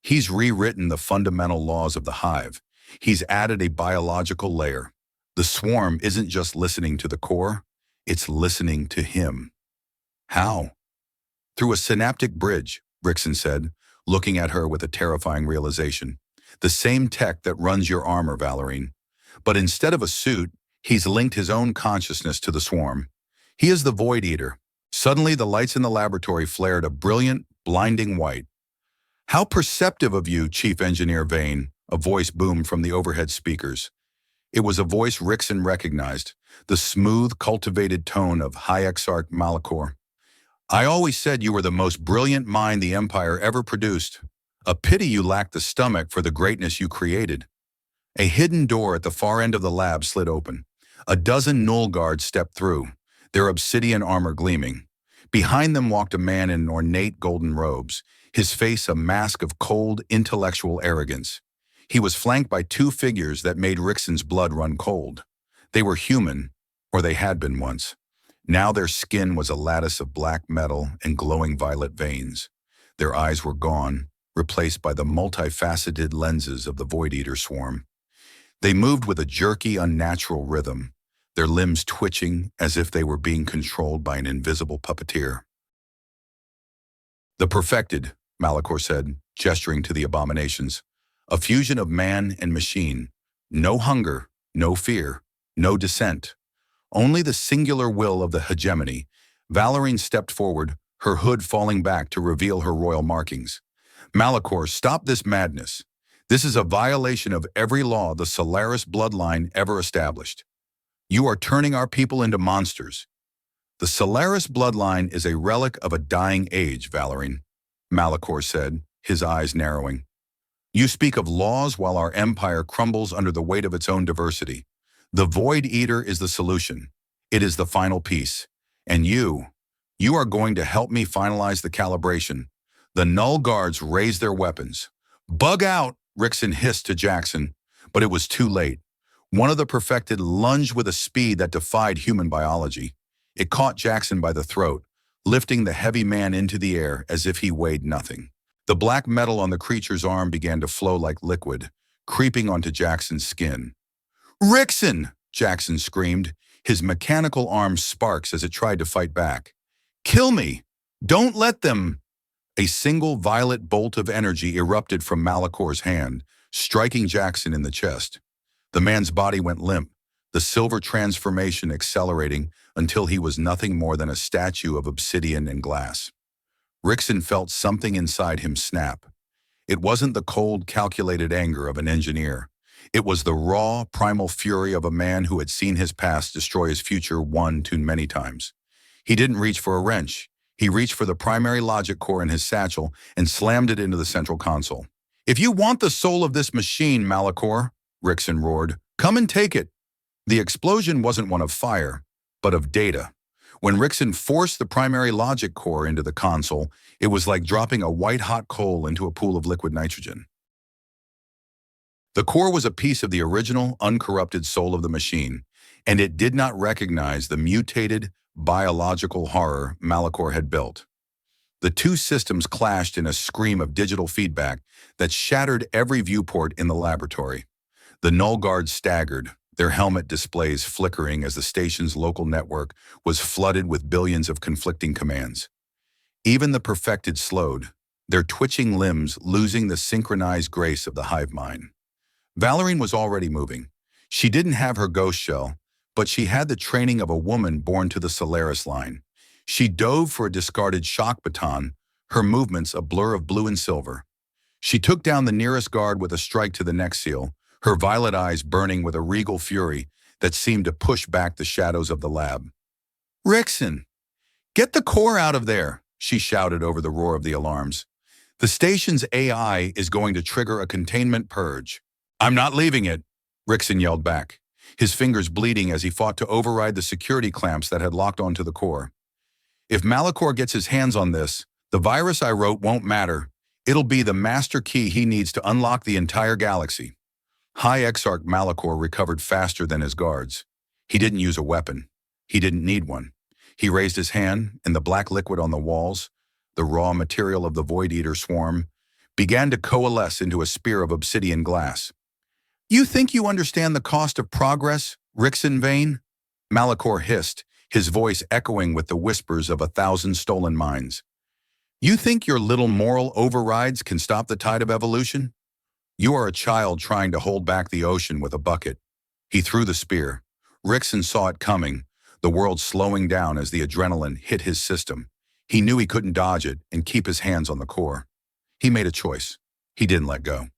he's rewritten the fundamental laws of the hive. He's added a biological layer. The swarm isn't just listening to the core, it's listening to him." "How?" "Through a synaptic bridge," Ryxen said, looking at her with a terrifying realization. "The same tech that runs your armor, Valerian. But instead of a suit, he's linked his own consciousness to the swarm. He is the Void Eater." Suddenly, the lights in the laboratory flared a brilliant, blinding white. "How perceptive of you, Chief Engineer Vane," a voice boomed from the overhead speakers. It was a voice Ryxen recognized, the smooth, cultivated tone of High Exarch Malachor. "I always said you were the most brilliant mind the Empire ever produced. A pity you lacked the stomach for the greatness you created." A hidden door at the far end of the lab slid open. A dozen Null guards stepped through, their obsidian armor gleaming. Behind them walked a man in ornate golden robes, his face a mask of cold, intellectual arrogance. He was flanked by 2 figures that made Ryxen's blood run cold. They were human, or they had been once. Now their skin was a lattice of black metal and glowing violet veins. Their eyes were gone, replaced by the multifaceted lenses of the Void Eater swarm. They moved with a jerky, unnatural rhythm, their limbs twitching as if they were being controlled by an invisible puppeteer. "The perfected," Malachor said, gesturing to the abominations. "A fusion of man and machine. No hunger, no fear, no dissent. Only the singular will of the hegemony." Valerian stepped forward, her hood falling back to reveal her royal markings. "Malachor, stop this madness. This is a violation of every law the Solaris bloodline ever established. You are turning our people into monsters." "The Solaris bloodline is a relic of a dying age, Valerian," Malachor said, his eyes narrowing. "You speak of laws while our empire crumbles under the weight of its own diversity. The Void Eater is the solution. It is the final piece. And you are going to help me finalize the calibration." The Null guards raised their weapons. "Bug out," Ryxen hissed to Jackson, But it was too late. One of the perfected lunged with a speed that defied human biology. It caught Jackson by the throat, lifting the heavy man into the air as if he weighed nothing. The black metal on the creature's arm began to flow like liquid, creeping onto Jackson's skin. "Ryxen!" Jackson screamed, his mechanical arm sparks as it tried to fight back. "Kill me! Don't let them!" A single violet bolt of energy erupted from Malakor's hand, striking Jackson in the chest. The man's body went limp, the silver transformation accelerating until he was nothing more than a statue of obsidian and glass. Ryxen felt something inside him snap. It wasn't the cold, calculated anger of an engineer. It was the raw, primal fury of a man who had seen his past destroy his future one too many times. He didn't reach for a wrench. He reached for the primary logic core in his satchel and slammed it into the central console. "If you want the soul of this machine, Malakor," Ryxen roared, "come and take it." The explosion wasn't one of fire, but of data. When Ryxen forced the primary logic core into the console, it was like dropping a white-hot coal into a pool of liquid nitrogen. The core was a piece of the original, uncorrupted soul of the machine, and it did not recognize the mutated, biological horror Malakor had built. The two systems clashed in a scream of digital feedback that shattered every viewport in the laboratory. The null guards staggered, their helmet displays flickering as the station's local network was flooded with billions of conflicting commands. Even the perfected slowed, their twitching limbs losing the synchronized grace of the hive mind. Valerian was already moving. She didn't have her ghost shell, but she had the training of a woman born to the Solaris line. She dove for a discarded shock baton, her movements a blur of blue and silver. She took down the nearest guard with a strike to the neck seal, her violet eyes burning with a regal fury that seemed to push back the shadows of the lab. "Ryxen, get the core out of there," she shouted over the roar of the alarms. "The station's AI is going to trigger a containment purge." "I'm not leaving it," Ryxen yelled back, his fingers bleeding as he fought to override the security clamps that had locked onto the core. "If Malakor gets his hands on this, the virus I wrote won't matter. It'll be the master key he needs to unlock the entire galaxy." High Exarch Malakor recovered faster than his guards. He didn't use a weapon. He didn't need one. He raised his hand, and the black liquid on the walls, the raw material of the Void Eater swarm, began to coalesce into a spear of obsidian glass. "You think you understand the cost of progress, Ryxen Vane?" Malakor hissed, his voice echoing with the whispers of 1,000 stolen minds. "You think your little moral overrides can stop the tide of evolution? You are a child trying to hold back the ocean with a bucket." He threw the spear. Ryxen saw it coming, the world slowing down as the adrenaline hit his system. He knew he couldn't dodge it and keep his hands on the core. He made a choice. He didn't let go.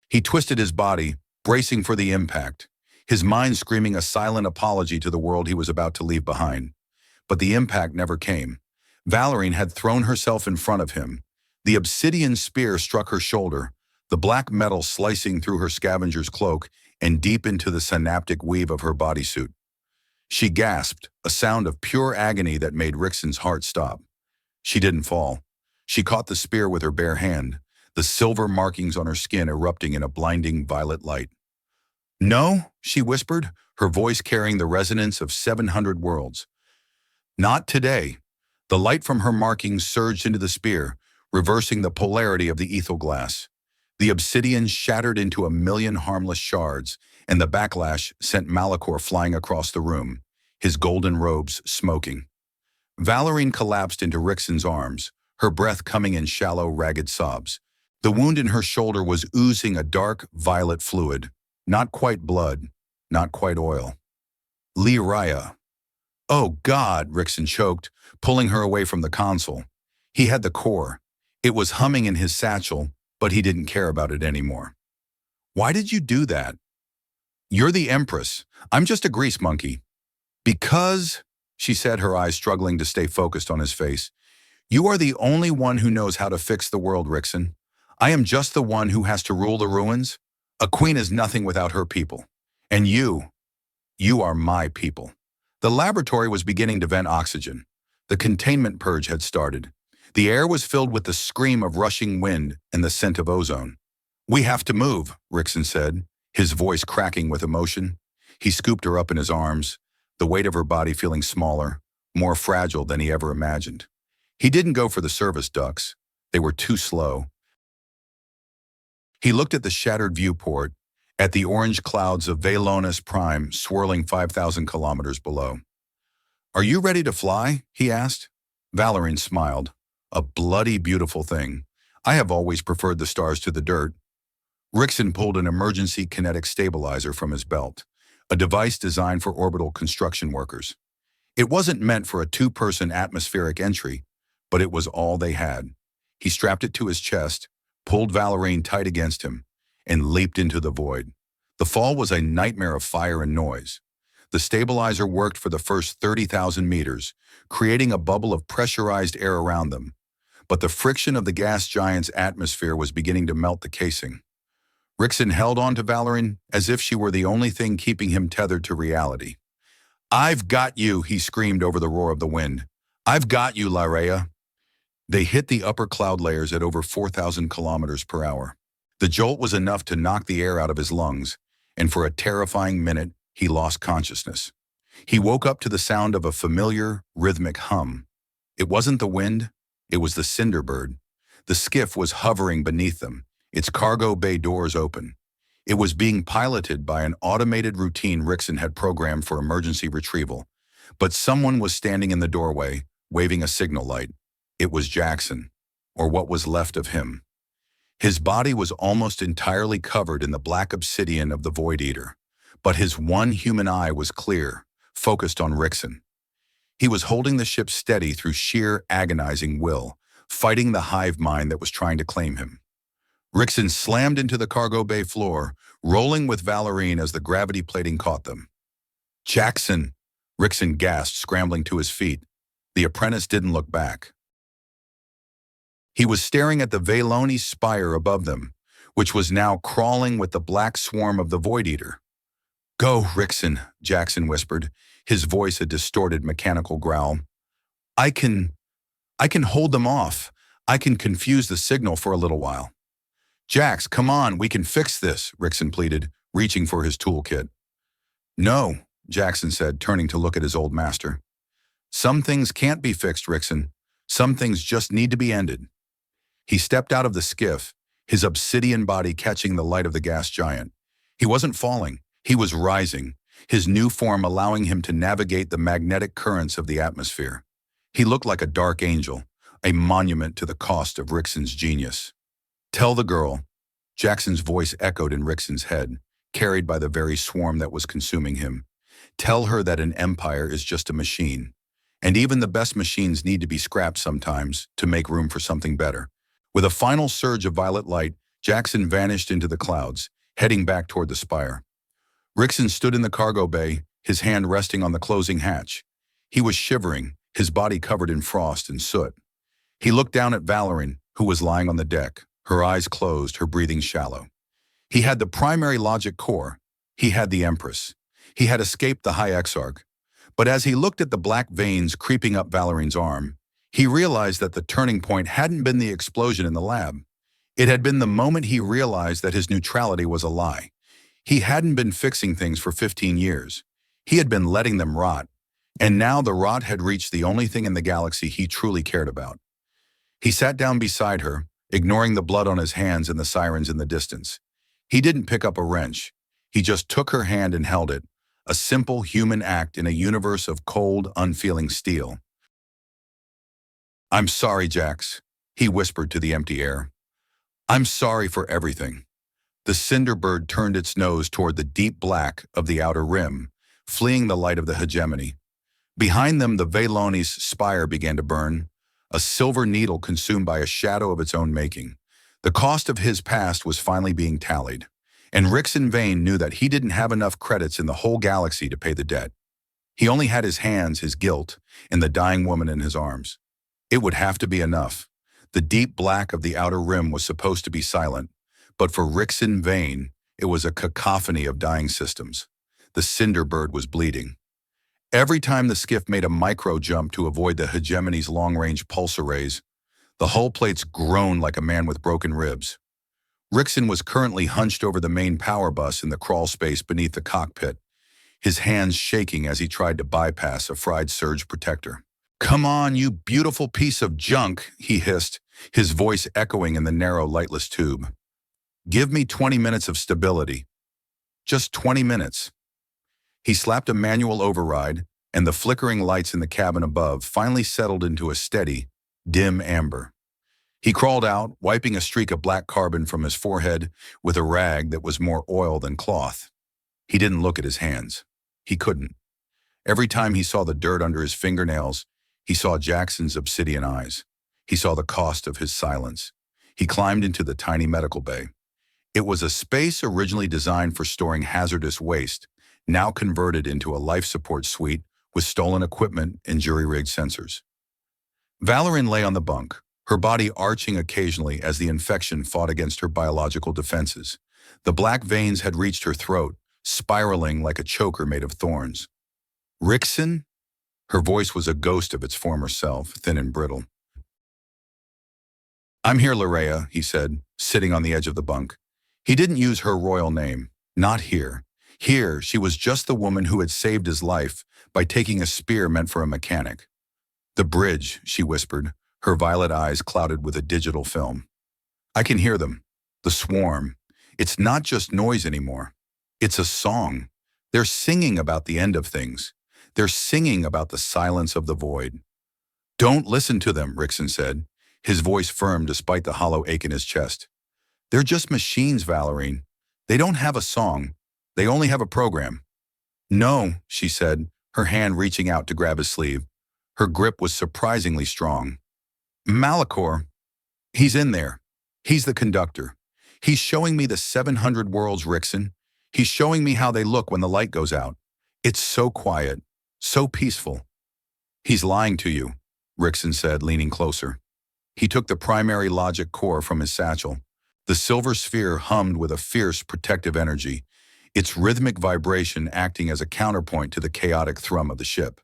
He twisted his body, bracing for the impact, his mind screaming a silent apology to the world he was about to leave behind. But the impact never came. Valerian had thrown herself in front of him. The obsidian spear struck her shoulder, the black metal slicing through her scavenger's cloak and deep into the synaptic weave of her bodysuit. She gasped, a sound of pure agony that made Ryxen's heart stop. She didn't fall. She caught the spear with her bare hand, the silver markings on her skin erupting in a blinding violet light. "No," she whispered, her voice carrying the resonance of 700 worlds. "Not today." The light from her markings surged into the spear, reversing the polarity of the ethel glass. The obsidian shattered into a million harmless shards, and the backlash sent Malakor flying across the room, his golden robes smoking. Valerian collapsed into Ryxen's arms, her breath coming in shallow, ragged sobs. The wound in her shoulder was oozing a dark, violet fluid, not quite blood, not quite oil. "Raya." "Oh God," Ryxen choked, pulling her away from the console. He had the core. It was humming in his satchel, but he didn't care about it anymore. "Why did you do that?" "You're the Empress. I'm just a grease monkey." "Because," she said, her eyes struggling to stay focused on his face, "you are the only one who knows how to fix the world, Ryxen. I am just the one who has to rule the ruins. A queen is nothing without her people. And you are my people." The laboratory was beginning to vent oxygen. The containment purge had started. The air was filled with the scream of rushing wind and the scent of ozone. We have to move, Ryxen said, his voice cracking with emotion. He scooped her up in his arms, the weight of her body feeling smaller, more fragile than he ever imagined. He didn't go for the service ducts. They were too slow. He looked at the shattered viewport, at the orange clouds of Valonus Prime swirling 5,000 kilometers below. Are you ready to fly? He asked. Valerian smiled. A bloody beautiful thing. I have always preferred the stars to the dirt. Ryxen pulled an emergency kinetic stabilizer from his belt, a device designed for orbital construction workers. It wasn't meant for a two-person atmospheric entry, but it was all they had. He strapped it to his chest, pulled Valerian tight against him, and leaped into the void. The fall was a nightmare of fire and noise. The stabilizer worked for the first 30,000 meters, creating a bubble of pressurized air around them. But the friction of the gas giant's atmosphere was beginning to melt the casing. Ryxen held on to Valerian as if she were the only thing keeping him tethered to reality. I've got you, he screamed over the roar of the wind. I've got you, Lyrea. They hit the upper cloud layers at over 4,000 kilometers per hour. The jolt was enough to knock the air out of his lungs, and for a terrifying minute, he lost consciousness. He woke up to the sound of a familiar, rhythmic hum. It wasn't the wind, it was the Cinderbird. The skiff was hovering beneath them, its cargo bay doors open. It was being piloted by an automated routine Ryxen had programmed for emergency retrieval. But someone was standing in the doorway, waving a signal light. It was Jackson, or what was left of him. His body was almost entirely covered in the black obsidian of the Void Eater, but his one human eye was clear, focused on Ryxen. He was holding the ship steady through sheer, agonizing will, fighting the hive mind that was trying to claim him. Ryxen slammed into the cargo bay floor, rolling with Valerian as the gravity plating caught them. Jackson! Ryxen gasped, scrambling to his feet. The apprentice didn't look back. He was staring at the Valoni's spire above them, which was now crawling with the black swarm of the Void Eater. Go, Ryxen, Jackson whispered, his voice a distorted mechanical growl. I can hold them off. I can confuse the signal for a little while. Jax, come on, we can fix this, Ryxen pleaded, reaching for his toolkit. No, Jackson said, turning to look at his old master. Some things can't be fixed, Ryxen. Some things just need to be ended. He stepped out of the skiff, his obsidian body catching the light of the gas giant. He wasn't falling, he was rising, his new form allowing him to navigate the magnetic currents of the atmosphere. He looked like a dark angel, a monument to the cost of Ryxen's genius. Tell the girl, Jackson's voice echoed in Ryxen's head, carried by the very swarm that was consuming him. Tell her that an empire is just a machine, and even the best machines need to be scrapped sometimes to make room for something better. With a final surge of violet light, Jackson vanished into the clouds, heading back toward the spire. Ryxen stood in the cargo bay, his hand resting on the closing hatch. He was shivering, his body covered in frost and soot. He looked down at Valerian, who was lying on the deck, her eyes closed, her breathing shallow. He had the primary logic core. He had the Empress. He had escaped the High Exarch. But as he looked at the black veins creeping up Valerian's arm, he realized that the turning point hadn't been the explosion in the lab. It had been the moment he realized that his neutrality was a lie. He hadn't been fixing things for 15 years. He had been letting them rot. And now the rot had reached the only thing in the galaxy he truly cared about. He sat down beside her, ignoring the blood on his hands and the sirens in the distance. He didn't pick up a wrench. He just took her hand and held it, a simple human act in a universe of cold, unfeeling steel. I'm sorry, Jax, he whispered to the empty air. I'm sorry for everything. The Cinderbird turned its nose toward the deep black of the outer rim, fleeing the light of the hegemony. Behind them, the Valoni's spire began to burn, a silver needle consumed by a shadow of its own making. The cost of his past was finally being tallied, and Ryxen Vane knew that he didn't have enough credits in the whole galaxy to pay the debt. He only had his hands, his guilt, and the dying woman in his arms. It would have to be enough. The deep black of the outer rim was supposed to be silent, but for Ryxen Vane, it was a cacophony of dying systems. The Cinderbird was bleeding. Every time the skiff made a micro-jump to avoid the hegemony's long-range pulsar rays, the hull plates groaned like a man with broken ribs. Ryxen was currently hunched over the main power bus in the crawl space beneath the cockpit, his hands shaking as he tried to bypass a fried surge protector. "Come on, you beautiful piece of junk," he hissed, his voice echoing in the narrow, lightless tube. "Give me 20 minutes of stability. Just 20 minutes." He slapped a manual override, and the flickering lights in the cabin above finally settled into a steady, dim amber. He crawled out, wiping a streak of black carbon from his forehead with a rag that was more oil than cloth. He didn't look at his hands. He couldn't. Every time he saw the dirt under his fingernails, he saw Jackson's obsidian eyes. He saw the cost of his silence. He climbed into the tiny medical bay. It was a space originally designed for storing hazardous waste, now converted into a life support suite with stolen equipment and jury-rigged sensors. Valerian lay on the bunk, her body arching occasionally as the infection fought against her biological defenses. The black veins had reached her throat, spiraling like a choker made of thorns. "Ryxen?" Her voice was a ghost of its former self, thin and brittle. "I'm here, Larea," he said, sitting on the edge of the bunk. He didn't use her royal name. Not here. Here, she was just the woman who had saved his life by taking a spear meant for a mechanic. "The bridge," she whispered, her violet eyes clouded with a digital film. "I can hear them. The swarm. It's not just noise anymore. It's a song. They're singing about the end of things. They're singing about the silence of the void." "Don't listen to them," Ryxen said, his voice firm despite the hollow ache in his chest. "They're just machines, Valerian. They don't have a song. They only have a program." "No," she said, her hand reaching out to grab his sleeve. Her grip was surprisingly strong. "Malachor, he's in there. He's the conductor. He's showing me the 700 worlds, Ryxen. He's showing me how they look when the light goes out. It's so quiet, so peaceful." "He's lying to you," Ryxen said, leaning closer. He took the primary logic core from his satchel. The silver sphere hummed with a fierce, protective energy, its rhythmic vibration acting as a counterpoint to the chaotic thrum of the ship.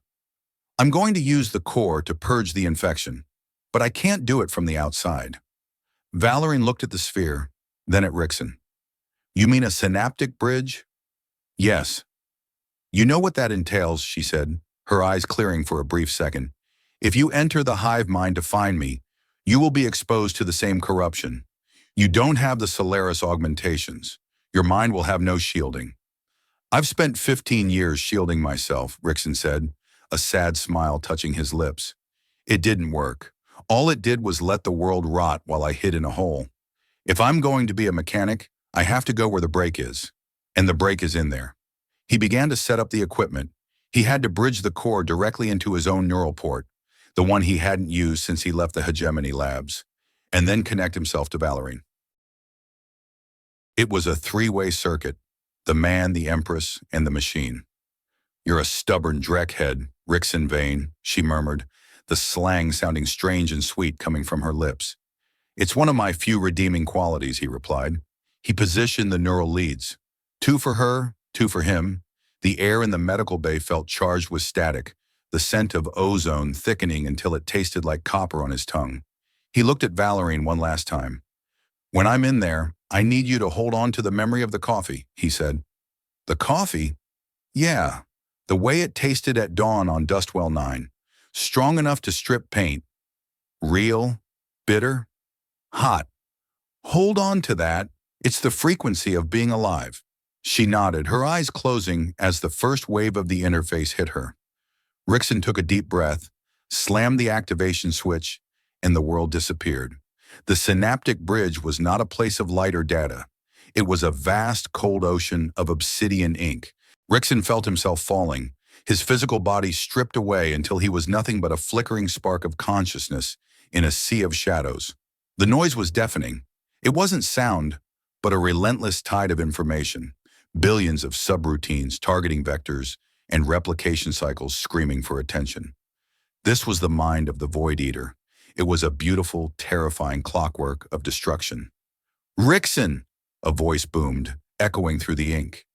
"I'm going to use the core to purge the infection, but I can't do it from the outside." Valerian looked at the sphere, then at Ryxen. "You mean a synaptic bridge?" "Yes." "You know what that entails," she said, her eyes clearing for a brief second. "If you enter the hive mind to find me, you will be exposed to the same corruption. You don't have the Solaris augmentations. Your mind will have no shielding." "I've spent 15 years shielding myself," Ryxen said, a sad smile touching his lips. "It didn't work. All it did was let the world rot while I hid in a hole. If I'm going to be a mechanic, I have to go where the break is. And the break is in there." He began to set up the equipment. He had to bridge the core directly into his own neural port, the one he hadn't used since he left the Hegemony labs, and then connect himself to Valerian. It was a three-way circuit, the man, the Empress, and the machine. "You're a stubborn dreckhead, Ryxen Vane," she murmured, the slang sounding strange and sweet coming from her lips. "It's one of my few redeeming qualities," he replied. He positioned the neural leads. 2 for her, 2 for him. The air in the medical bay felt charged with static, the scent of ozone thickening until it tasted like copper on his tongue. He looked at Valerian one last time. "When I'm in there, I need you to hold on to the memory of the coffee," he said. "The coffee?" "Yeah, the way it tasted at dawn on Dustwell 9. Strong enough to strip paint. Real, bitter, hot. Hold on to that. It's the frequency of being alive." She nodded, her eyes closing as the first wave of the interface hit her. Ryxen took a deep breath, slammed the activation switch, and the world disappeared. The synaptic bridge was not a place of light or data. It was a vast, cold ocean of obsidian ink. Ryxen felt himself falling, his physical body stripped away until he was nothing but a flickering spark of consciousness in a sea of shadows. The noise was deafening. It wasn't sound, but a relentless tide of information. Billions of subroutines, targeting vectors, and replication cycles screaming for attention. This was the mind of the Void Eater. It was a beautiful, terrifying clockwork of destruction. "Ryxen!" a voice boomed, echoing through the ink.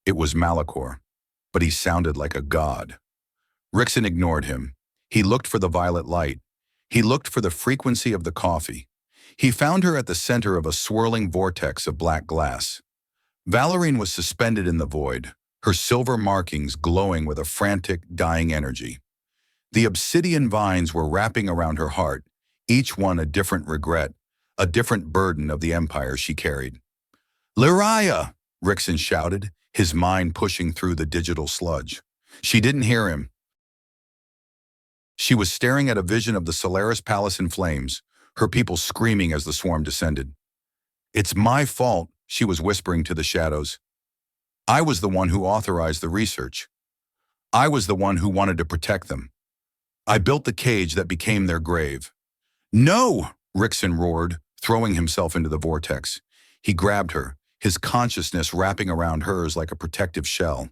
It was Malachor, but he sounded like a god. Ryxen ignored him. He looked for the violet light. He looked for the frequency of the coffee. He found her at the center of a swirling vortex of black glass. Valérine was suspended in the void, her silver markings glowing with a frantic, dying energy. The obsidian vines were wrapping around her heart, each one a different regret, a different burden of the empire she carried. "Lyria!" Ryxen shouted, his mind pushing through the digital sludge. She didn't hear him. She was staring at a vision of the Solaris Palace in flames, her people screaming as the swarm descended. "It's my fault," she was whispering to the shadows. "I was the one who authorized the research. I was the one who wanted to protect them. I built the cage that became their grave." "No!" Ryxen roared, throwing himself into the vortex. He grabbed her, his consciousness wrapping around hers like a protective shell.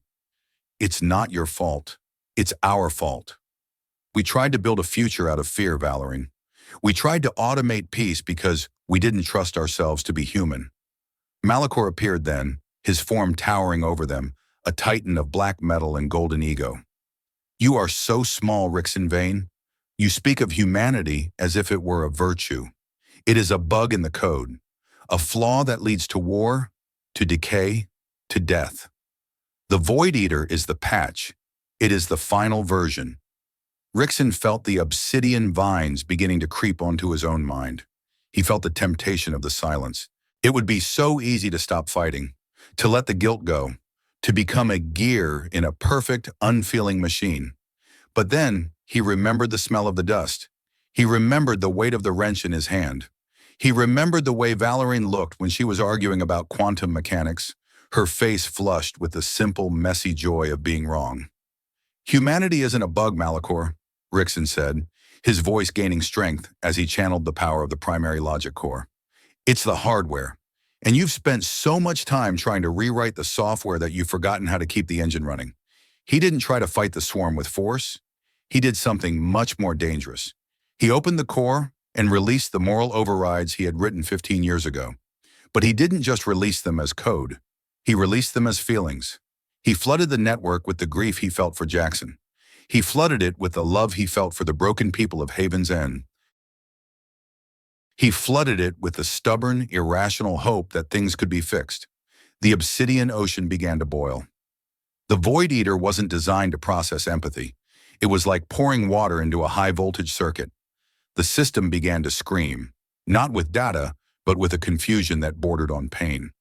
"It's not your fault. It's our fault. We tried to build a future out of fear, Valérine. We tried to automate peace because we didn't trust ourselves to be human." Malachor appeared then, his form towering over them, a titan of black metal and golden ego. "You are so small, Ryxen Vane. You speak of humanity as if it were a virtue. It is a bug in the code, a flaw that leads to war, to decay, to death. The Void Eater is the patch. It is the final version." Ryxen felt the obsidian vines beginning to creep onto his own mind. He felt the temptation of the silence. It would be so easy to stop fighting, to let the guilt go, to become a gear in a perfect, unfeeling machine. But then he remembered the smell of the dust. He remembered the weight of the wrench in his hand. He remembered the way Valérine looked when she was arguing about quantum mechanics, her face flushed with the simple, messy joy of being wrong. "Humanity isn't a bug, Malachor," Ryxen said, his voice gaining strength as he channeled the power of the primary logic core. "It's the hardware. And you've spent so much time trying to rewrite the software that you've forgotten how to keep the engine running." He didn't try to fight the swarm with force. He did something much more dangerous. He opened the core and released the moral overrides he had written 15 years ago. But he didn't just release them as code. He released them as feelings. He flooded the network with the grief he felt for Jackson. He flooded it with the love he felt for the broken people of Haven's End. He flooded it with the stubborn, irrational hope that things could be fixed. The obsidian ocean began to boil. The Void Eater wasn't designed to process empathy. It was like pouring water into a high-voltage circuit. The system began to scream, not with data, but with a confusion that bordered on pain.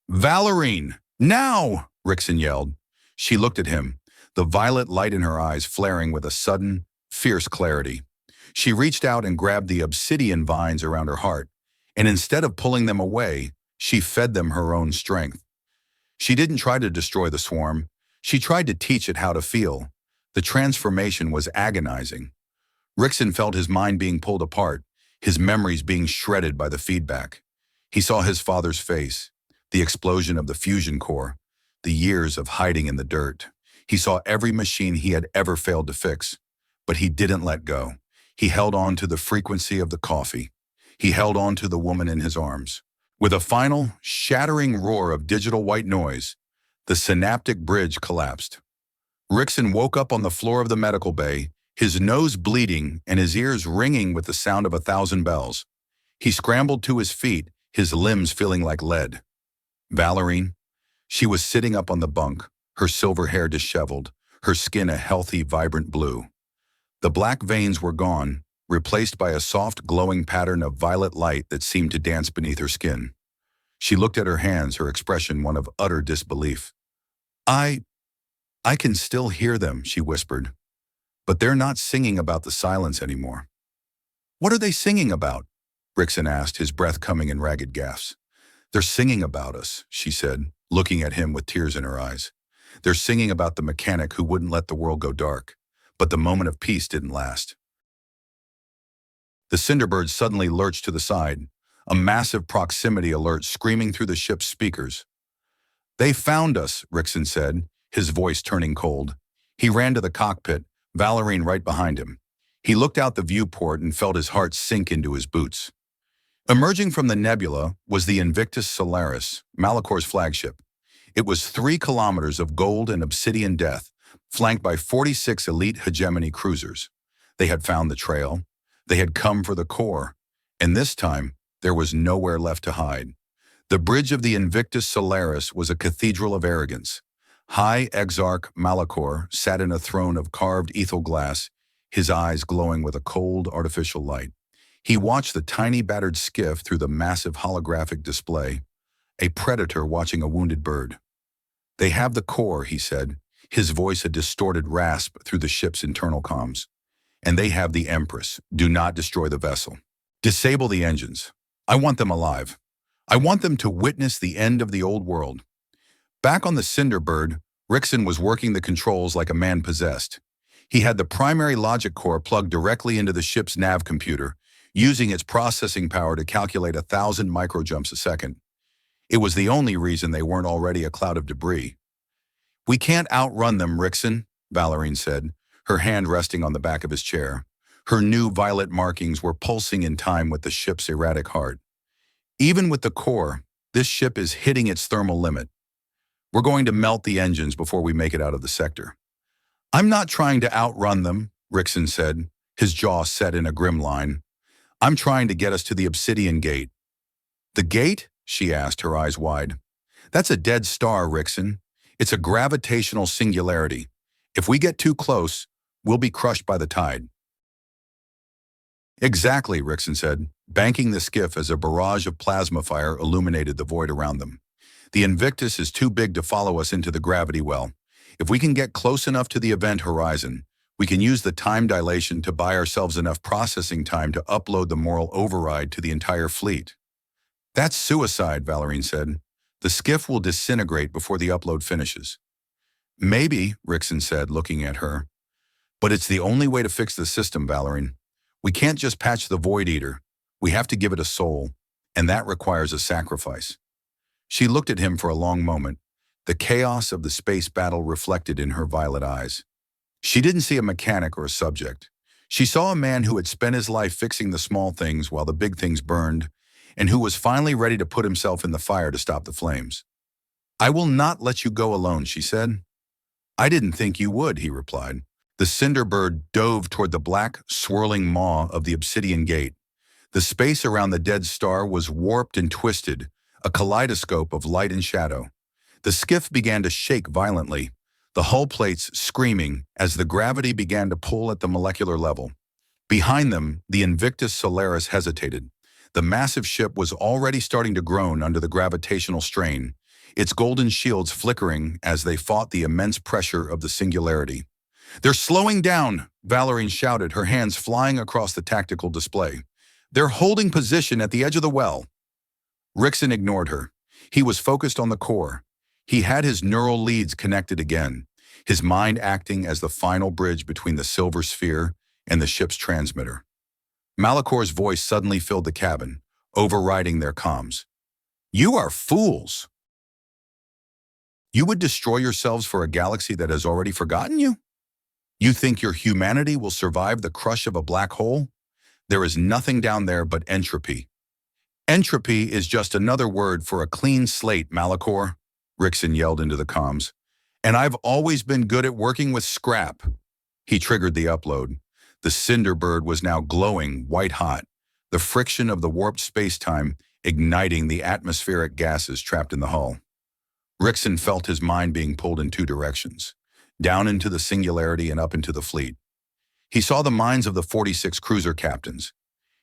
"Valérine, now!" Ryxen yelled. She looked at him, the violet light in her eyes flaring with a sudden, fierce clarity. She reached out and grabbed the obsidian vines around her heart, and instead of pulling them away, she fed them her own strength. She didn't try to destroy the swarm. She tried to teach it how to feel. The transformation was agonizing. Ryxen felt his mind being pulled apart, his memories being shredded by the feedback. He saw his father's face, the explosion of the fusion core, the years of hiding in the dirt. He saw every machine he had ever failed to fix, but he didn't let go. He held on to the frequency of the coffee. He held on to the woman in his arms. With a final, shattering roar of digital white noise, the synaptic bridge collapsed. Ryxen woke up on the floor of the medical bay, his nose bleeding and his ears ringing with the sound of 1,000 bells. He scrambled to his feet, his limbs feeling like lead. Valérine. She was sitting up on the bunk, her silver hair disheveled, her skin a healthy, vibrant blue. The black veins were gone, replaced by a soft, glowing pattern of violet light that seemed to dance beneath her skin. She looked at her hands, her expression one of utter disbelief. I can still hear them," she whispered. "But they're not singing about the silence anymore." "What are they singing about?" Ryxen asked, his breath coming in ragged gasps. "They're singing about us," she said, looking at him with tears in her eyes. "They're singing about the mechanic who wouldn't let the world go dark. But the moment of peace didn't last." The Cinderbird suddenly lurched to the side, a massive proximity alert screaming through the ship's speakers. "They found us," Ryxen said, his voice turning cold. He ran to the cockpit, Valérine right behind him. He looked out the viewport and felt his heart sink into his boots. Emerging from the nebula was the Invictus Solaris, Malachor's flagship. It was 3 kilometers of gold and obsidian death, flanked by 46 elite hegemony cruisers. They had found the trail. They had come for the core. And this time, There was nowhere left to hide. The bridge of the Invictus Solaris was a cathedral of arrogance. High Exarch Malachor sat in a throne of carved ethel glass, his eyes glowing with a cold, artificial light. He watched the tiny battered skiff through the massive holographic display, a predator watching a wounded bird. "They have the core," he said, his voice a distorted rasp through the ship's internal comms. "And they have the Empress. Do not destroy the vessel. Disable the engines. I want them alive. I want them to witness the end of the old world." Back on the Cinderbird, Ryxen was working the controls like a man possessed. He had the primary logic core plugged directly into the ship's nav computer, using its processing power to calculate 1,000 microjumps a second. It was the only reason they weren't already a cloud of debris. "We can't outrun them, Ryxen," Valérine said, her hand resting on the back of his chair. Her new violet markings were pulsing in time with the ship's erratic heart. "Even with the core, this ship is hitting its thermal limit. We're going to melt the engines before we make it out of the sector." "I'm not trying to outrun them," Ryxen said, his jaw set in a grim line. "I'm trying to get us to the Obsidian Gate." "The gate?" she asked, her eyes wide. "That's a dead star, Ryxen. It's a gravitational singularity. If we get too close, we'll be crushed by the tide." "Exactly," Ryxen said, banking the skiff as a barrage of plasma fire illuminated the void around them. "The Invictus is too big to follow us into the gravity well. If we can get close enough to the event horizon, we can use the time dilation to buy ourselves enough processing time to upload the moral override to the entire fleet." "That's suicide," Valérine said. "The skiff will disintegrate before the upload finishes." "Maybe," Ryxen said, looking at her. "But it's the only way to fix the system, Valérine. We can't just patch the Void Eater. We have to give it a soul, and that requires a sacrifice." She looked at him for a long moment, the chaos of the space battle reflected in her violet eyes. She didn't see a mechanic or a subject. She saw a man who had spent his life fixing the small things while the big things burned, and who was finally ready to put himself in the fire to stop the flames. "I will not let you go alone," she said. "I didn't think you would," he replied. The Cinderbird dove toward the black, swirling maw of the Obsidian Gate. The space around the dead star was warped and twisted, a kaleidoscope of light and shadow. The skiff began to shake violently, the hull plates screaming as the gravity began to pull at the molecular level. Behind them, the Invictus Solaris hesitated. The massive ship was already starting to groan under the gravitational strain, its golden shields flickering as they fought the immense pressure of the singularity. "They're slowing down," Valérine shouted, her hands flying across the tactical display. "They're holding position at the edge of the well." Ryxen ignored her. He was focused on the core. He had his neural leads connected again, his mind acting as the final bridge between the silver sphere and the ship's transmitter. Malachor's voice suddenly filled the cabin, overriding their comms. "You are fools! You would destroy yourselves for a galaxy that has already forgotten you? You think your humanity will survive the crush of a black hole? There is nothing down there but entropy." "Entropy is just another word for a clean slate, Malachor," Ryxen yelled into the comms. "And I've always been good at working with scrap." He triggered the upload. The Cinderbird was now glowing white-hot, the friction of the warped space-time igniting the atmospheric gases trapped in the hull. Ryxen felt his mind being pulled in two directions, down into the singularity and up into the fleet. He saw the minds of the 46 cruiser captains.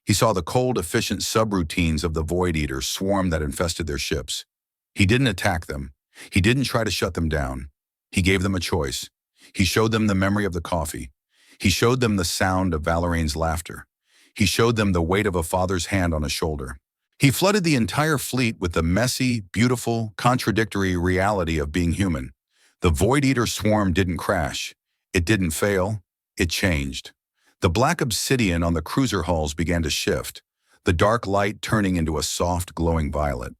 He saw the cold, efficient subroutines of the Void Eaters swarm that infested their ships. He didn't attack them. He didn't try to shut them down. He gave them a choice. He showed them the memory of the coffee. He showed them the sound of Valérine's laughter. He showed them the weight of a father's hand on a shoulder. He flooded the entire fleet with the messy, beautiful, contradictory reality of being human. The Void Eater swarm didn't crash. It didn't fail. It changed. The black obsidian on the cruiser hulls began to shift, the dark light turning into a soft, glowing violet.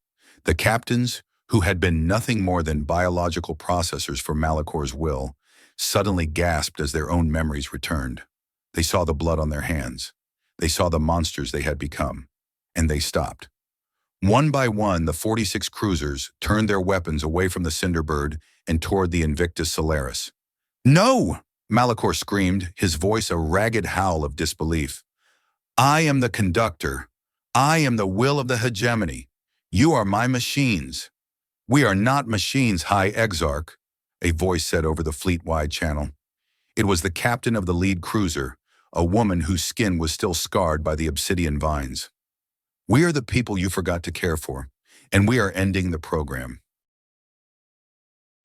The captains, who had been nothing more than biological processors for Malachor's will, suddenly gasped as their own memories returned. They saw the blood on their hands. They saw the monsters they had become. And they stopped. One by one, the 46 cruisers turned their weapons away from the Cinderbird and toward the Invictus Solaris. "No!" Malachor screamed, his voice a ragged howl of disbelief. "I am the conductor. I am the will of the hegemony. You are my machines. We are not machines, High Exarch, a voice said over the fleet-wide channel. It was the captain of the lead cruiser, a woman whose skin was still scarred by the obsidian vines. We are the people you forgot to care for, and we are ending the program.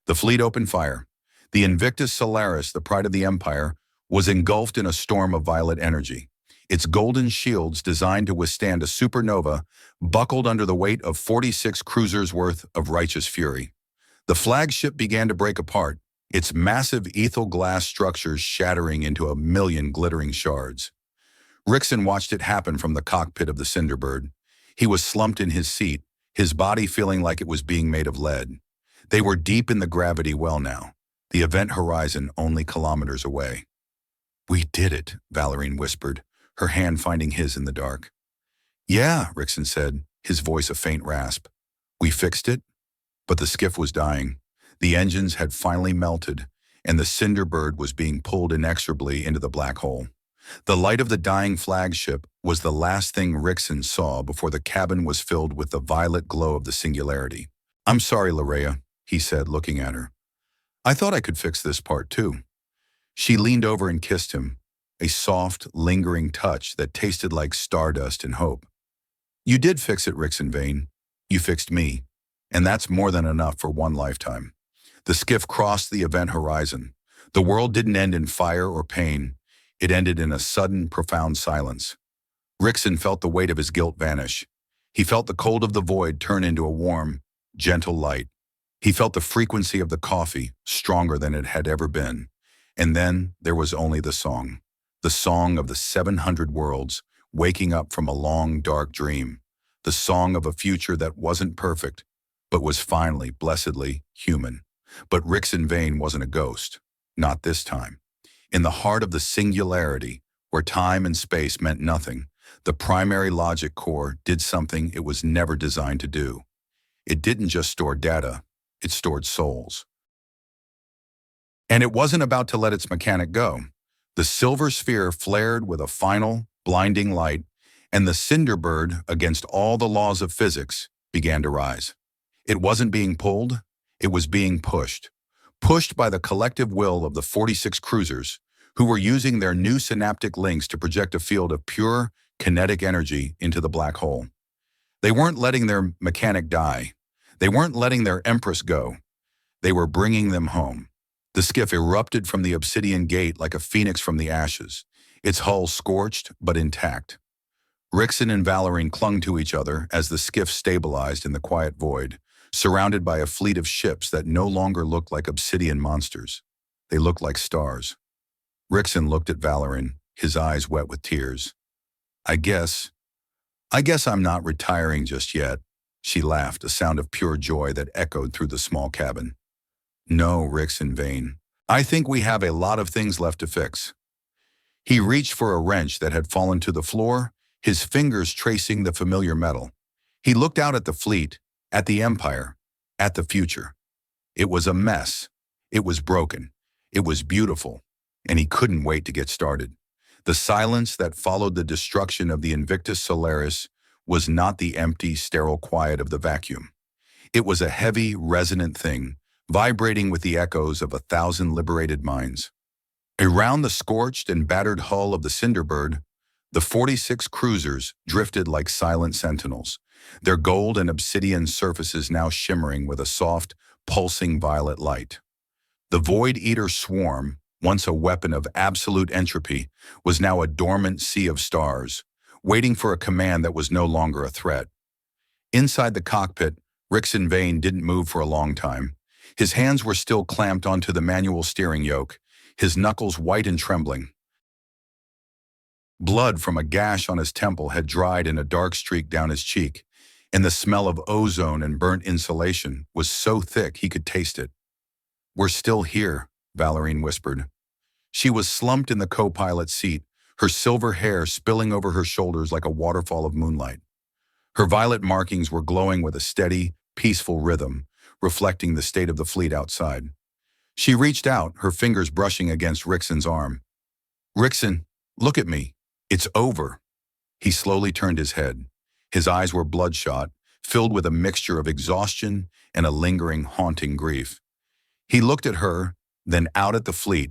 The fleet opened fire. The Invictus Solaris, the pride of the Empire, was engulfed in a storm of violet energy. Its golden shields, designed to withstand a supernova, buckled under the weight of 46 cruisers' worth of righteous fury. The flagship began to break apart, its massive ethel glass structures shattering into a million glittering shards. Ryxen watched it happen from the cockpit of the Cinderbird. He was slumped in his seat, his body feeling like it was being made of lead. They were deep in the gravity well now, the event horizon only kilometers away. "We did it," Valérine whispered, her hand finding his in the dark. "Yeah," Ryxen said, his voice a faint rasp. "We fixed it." But the skiff was dying. The engines had finally melted, and the Cinderbird was being pulled inexorably into the black hole. The light of the dying flagship was the last thing Ryxen saw before the cabin was filled with the violet glow of the singularity. "I'm sorry, Larea," he said, looking at her. "I thought I could fix this part too." She leaned over and kissed him, a soft, lingering touch that tasted like stardust and hope. "You did fix it, Ryxen Vane. You fixed me, and that's more than enough for one lifetime." The skiff crossed the event horizon. The world didn't end in fire or pain. It ended in a sudden, profound silence. Ryxen felt the weight of his guilt vanish. He felt the cold of the void turn into a warm, gentle light. He felt the frequency of the coffee, stronger than it had ever been. And then there was only the song of the 700 worlds, waking up from a long, dark dream. The song of a future that wasn't perfect, but was finally, blessedly, human. But Ryxen Vane wasn't a ghost. Not this time. In the heart of the singularity, where time and space meant nothing, the primary logic core did something it was never designed to do. It didn't just store data, it stored souls. And it wasn't about to let its mechanic go. The silver sphere flared with a final, blinding light, and the Cinderbird, against all the laws of physics, began to rise. It wasn't being pulled, it was being pushed. Pushed by the collective will of the 46 cruisers, who were using their new synaptic links to project a field of pure, kinetic energy into the black hole. They weren't letting their mechanic die. They weren't letting their empress go. They were bringing them home. The skiff erupted from the obsidian gate like a phoenix from the ashes, its hull scorched but intact. Ryxen and Valérine clung to each other as the skiff stabilized in the quiet void, surrounded by a fleet of ships that no longer looked like obsidian monsters. They looked like stars. Ryxen looked at Valérine, his eyes wet with tears. I guess I'm not retiring just yet," she laughed, a sound of pure joy that echoed through the small cabin. "No, Ryxen Vane. I think we have a lot of things left to fix." He reached for a wrench that had fallen to the floor, his fingers tracing the familiar metal. He looked out at the fleet, at the Empire, at the future. It was a mess. It was broken. It was beautiful. And he couldn't wait to get started. The silence that followed the destruction of the Invictus Solaris was not the empty, sterile quiet of the vacuum. It was a heavy, resonant thing, vibrating with the echoes of 1,000 liberated minds. Around the scorched and battered hull of the Cinderbird, the 46 cruisers drifted like silent sentinels, their gold and obsidian surfaces now shimmering with a soft, pulsing violet light. The Void Eater swarm, once a weapon of absolute entropy, was now a dormant sea of stars, waiting for a command that was no longer a threat. Inside the cockpit, Ryxen Vane didn't move for a long time. His hands were still clamped onto the manual steering yoke, his knuckles white and trembling. Blood from a gash on his temple had dried in a dark streak down his cheek, and the smell of ozone and burnt insulation was so thick he could taste it. "We're still here," Valérine whispered. She was slumped in the co-pilot's seat, her silver hair spilling over her shoulders like a waterfall of moonlight. Her violet markings were glowing with a steady, peaceful rhythm, reflecting the state of the fleet outside. She reached out, her fingers brushing against Ryxen's arm. "Ryxen, look at me. It's over." He slowly turned his head. His eyes were bloodshot, filled with a mixture of exhaustion and a lingering, haunting grief. He looked at her, then out at the fleet,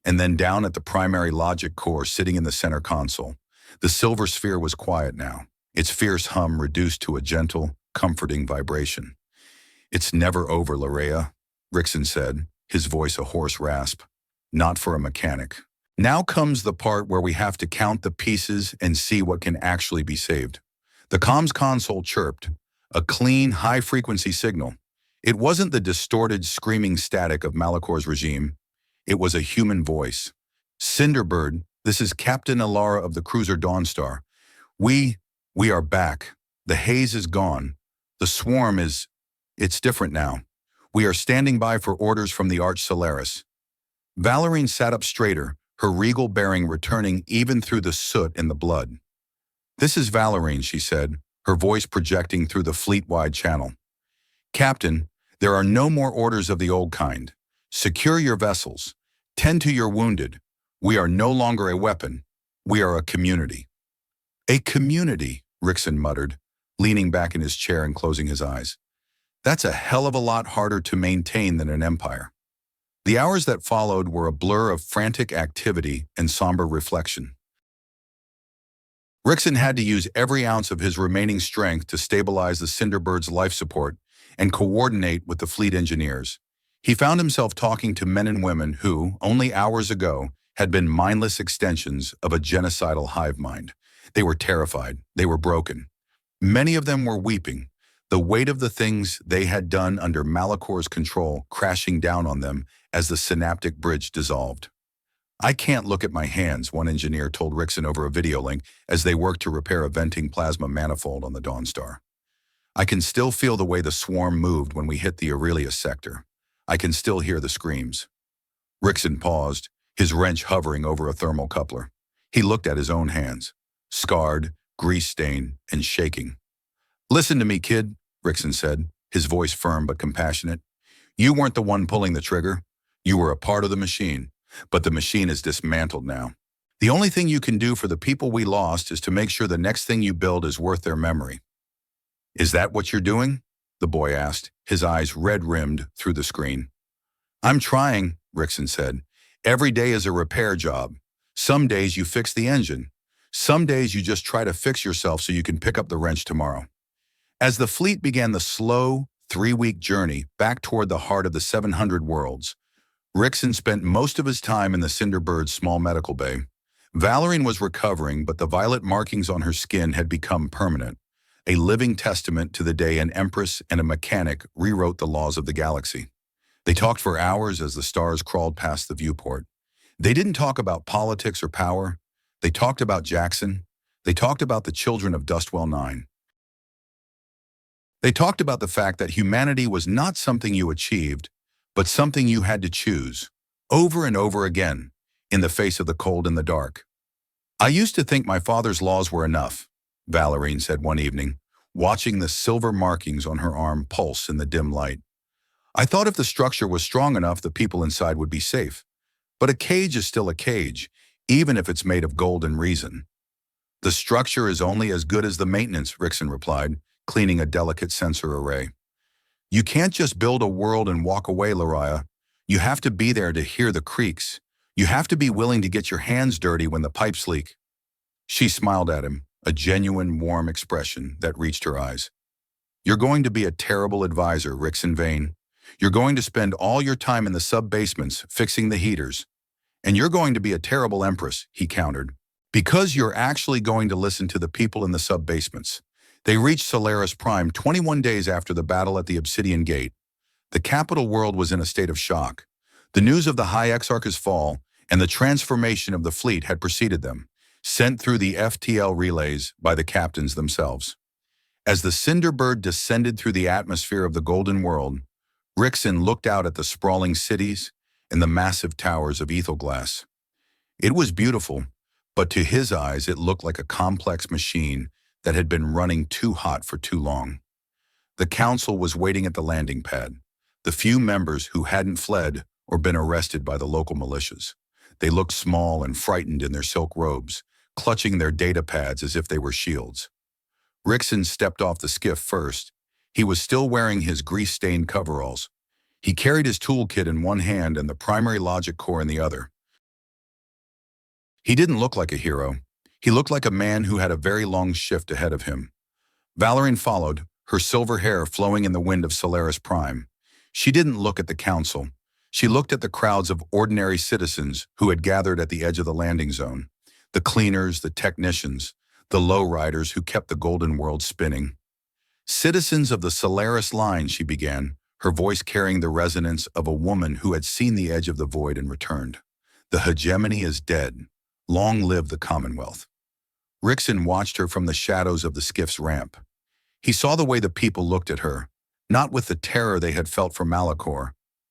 and then down at the primary logic core sitting in the center console. The silver sphere was quiet now, its fierce hum reduced to a gentle, comforting vibration. "It's never over, Lareya," Ryxen said, his voice a hoarse rasp. "Not for a mechanic." Now comes the part where we have to count the pieces and see what can actually be saved. The comms console chirped, a clean, high-frequency signal. It wasn't the distorted, screaming static of Malikor's regime. It was a human voice. "Cinderbird, this is Captain Alara of the cruiser Dawnstar. We are back. The haze is gone. The swarm is... It's different now. We are standing by for orders from the Arch Solaris." Valorine sat up straighter, her regal bearing returning even through the soot and the blood. "This is Valorine," she said, her voice projecting through the fleet-wide channel. "Captain, there are no more orders of the old kind. Secure your vessels. Tend to your wounded. We are no longer a weapon. We are a community." "A community," Ryxen muttered, leaning back in his chair and closing his eyes. "That's a hell of a lot harder to maintain than an empire." The hours that followed were a blur of frantic activity and somber reflection. Ryxen had to use every ounce of his remaining strength to stabilize the Cinderbird's life support and coordinate with the fleet engineers. He found himself talking to men and women who, only hours ago, had been mindless extensions of a genocidal hive mind. They were terrified. They were broken. Many of them were weeping, the weight of the things they had done under Malikor's control crashing down on them as the synaptic bridge dissolved. "I can't look at my hands," one engineer told Ryxen over a video link as they worked to repair a venting plasma manifold on the Dawnstar. "I can still feel the way the swarm moved when we hit the Aurelius sector. I can still hear the screams." Ryxen paused, his wrench hovering over a thermal coupler. He looked at his own hands, scarred, grease-stained, and shaking. "Listen to me, kid," Ryxen said, his voice firm but compassionate. "You weren't the one pulling the trigger. You were a part of the machine, but the machine is dismantled now. The only thing you can do for the people we lost is to make sure the next thing you build is worth their memory." "Is that what you're doing?" the boy asked, his eyes red-rimmed through the screen. "I'm trying," Ryxen said. "Every day is a repair job. Some days you fix the engine. Some days you just try to fix yourself so you can pick up the wrench tomorrow." As the fleet began the slow, 3-week journey back toward the heart of the 700 worlds, Ryxen spent most of his time in the Cinderbird's small medical bay. Valorine was recovering, but the violet markings on her skin had become permanent, a living testament to the day an empress and a mechanic rewrote the laws of the galaxy. They talked for hours as the stars crawled past the viewport. They didn't talk about politics or power. They talked about Jackson. They talked about the children of Dustwell 9. They talked about the fact that humanity was not something you achieved, but something you had to choose, over and over again, in the face of the cold and the dark. "I used to think my father's laws were enough," Valorine said one evening, watching the silver markings on her arm pulse in the dim light. "I thought if the structure was strong enough, the people inside would be safe. But a cage is still a cage, even if it's made of gold and reason." "The structure is only as good as the maintenance," Ryxen replied, cleaning a delicate sensor array. "You can't just build a world and walk away, Lareya. You have to be there to hear the creaks. You have to be willing to get your hands dirty when the pipes leak." She smiled at him, a genuine, warm expression that reached her eyes. "You're going to be a terrible advisor, Ryxen Vane. You're going to spend all your time in the sub-basements fixing the heaters. And you're going to be a terrible empress," he countered, "because you're actually going to listen to the people in the sub-basements." They reached Solaris Prime 21 days after the battle at the Obsidian Gate. The capital world was in a state of shock. The news of the High Exarch's fall and the transformation of the fleet had preceded them, sent through the FTL relays by the captains themselves. As the Cinderbird descended through the atmosphere of the Golden World, Ryxen looked out at the sprawling cities and the massive towers of Ethelglass. It was beautiful, but to his eyes it looked like a complex machine that had been running too hot for too long. The council was waiting at the landing pad, the few members who hadn't fled or been arrested by the local militias. They looked small and frightened in their silk robes, clutching their data pads as if they were shields. Ryxen stepped off the skiff first. He was still wearing his grease-stained coveralls. He carried his toolkit in one hand and the primary logic core in the other. He didn't look like a hero. He looked like a man who had a very long shift ahead of him. Valerian followed, her silver hair flowing in the wind of Solaris Prime. She didn't look at the council. She looked at the crowds of ordinary citizens who had gathered at the edge of the landing zone. The cleaners, the technicians, the lowriders who kept the golden world spinning. Citizens of the Solaris line, she began, her voice carrying the resonance of a woman who had seen the edge of the void and returned. The hegemony is dead. Long live the Commonwealth. Ryxen watched her from the shadows of the skiff's ramp. He saw the way the people looked at her, not with the terror they had felt for Malachor,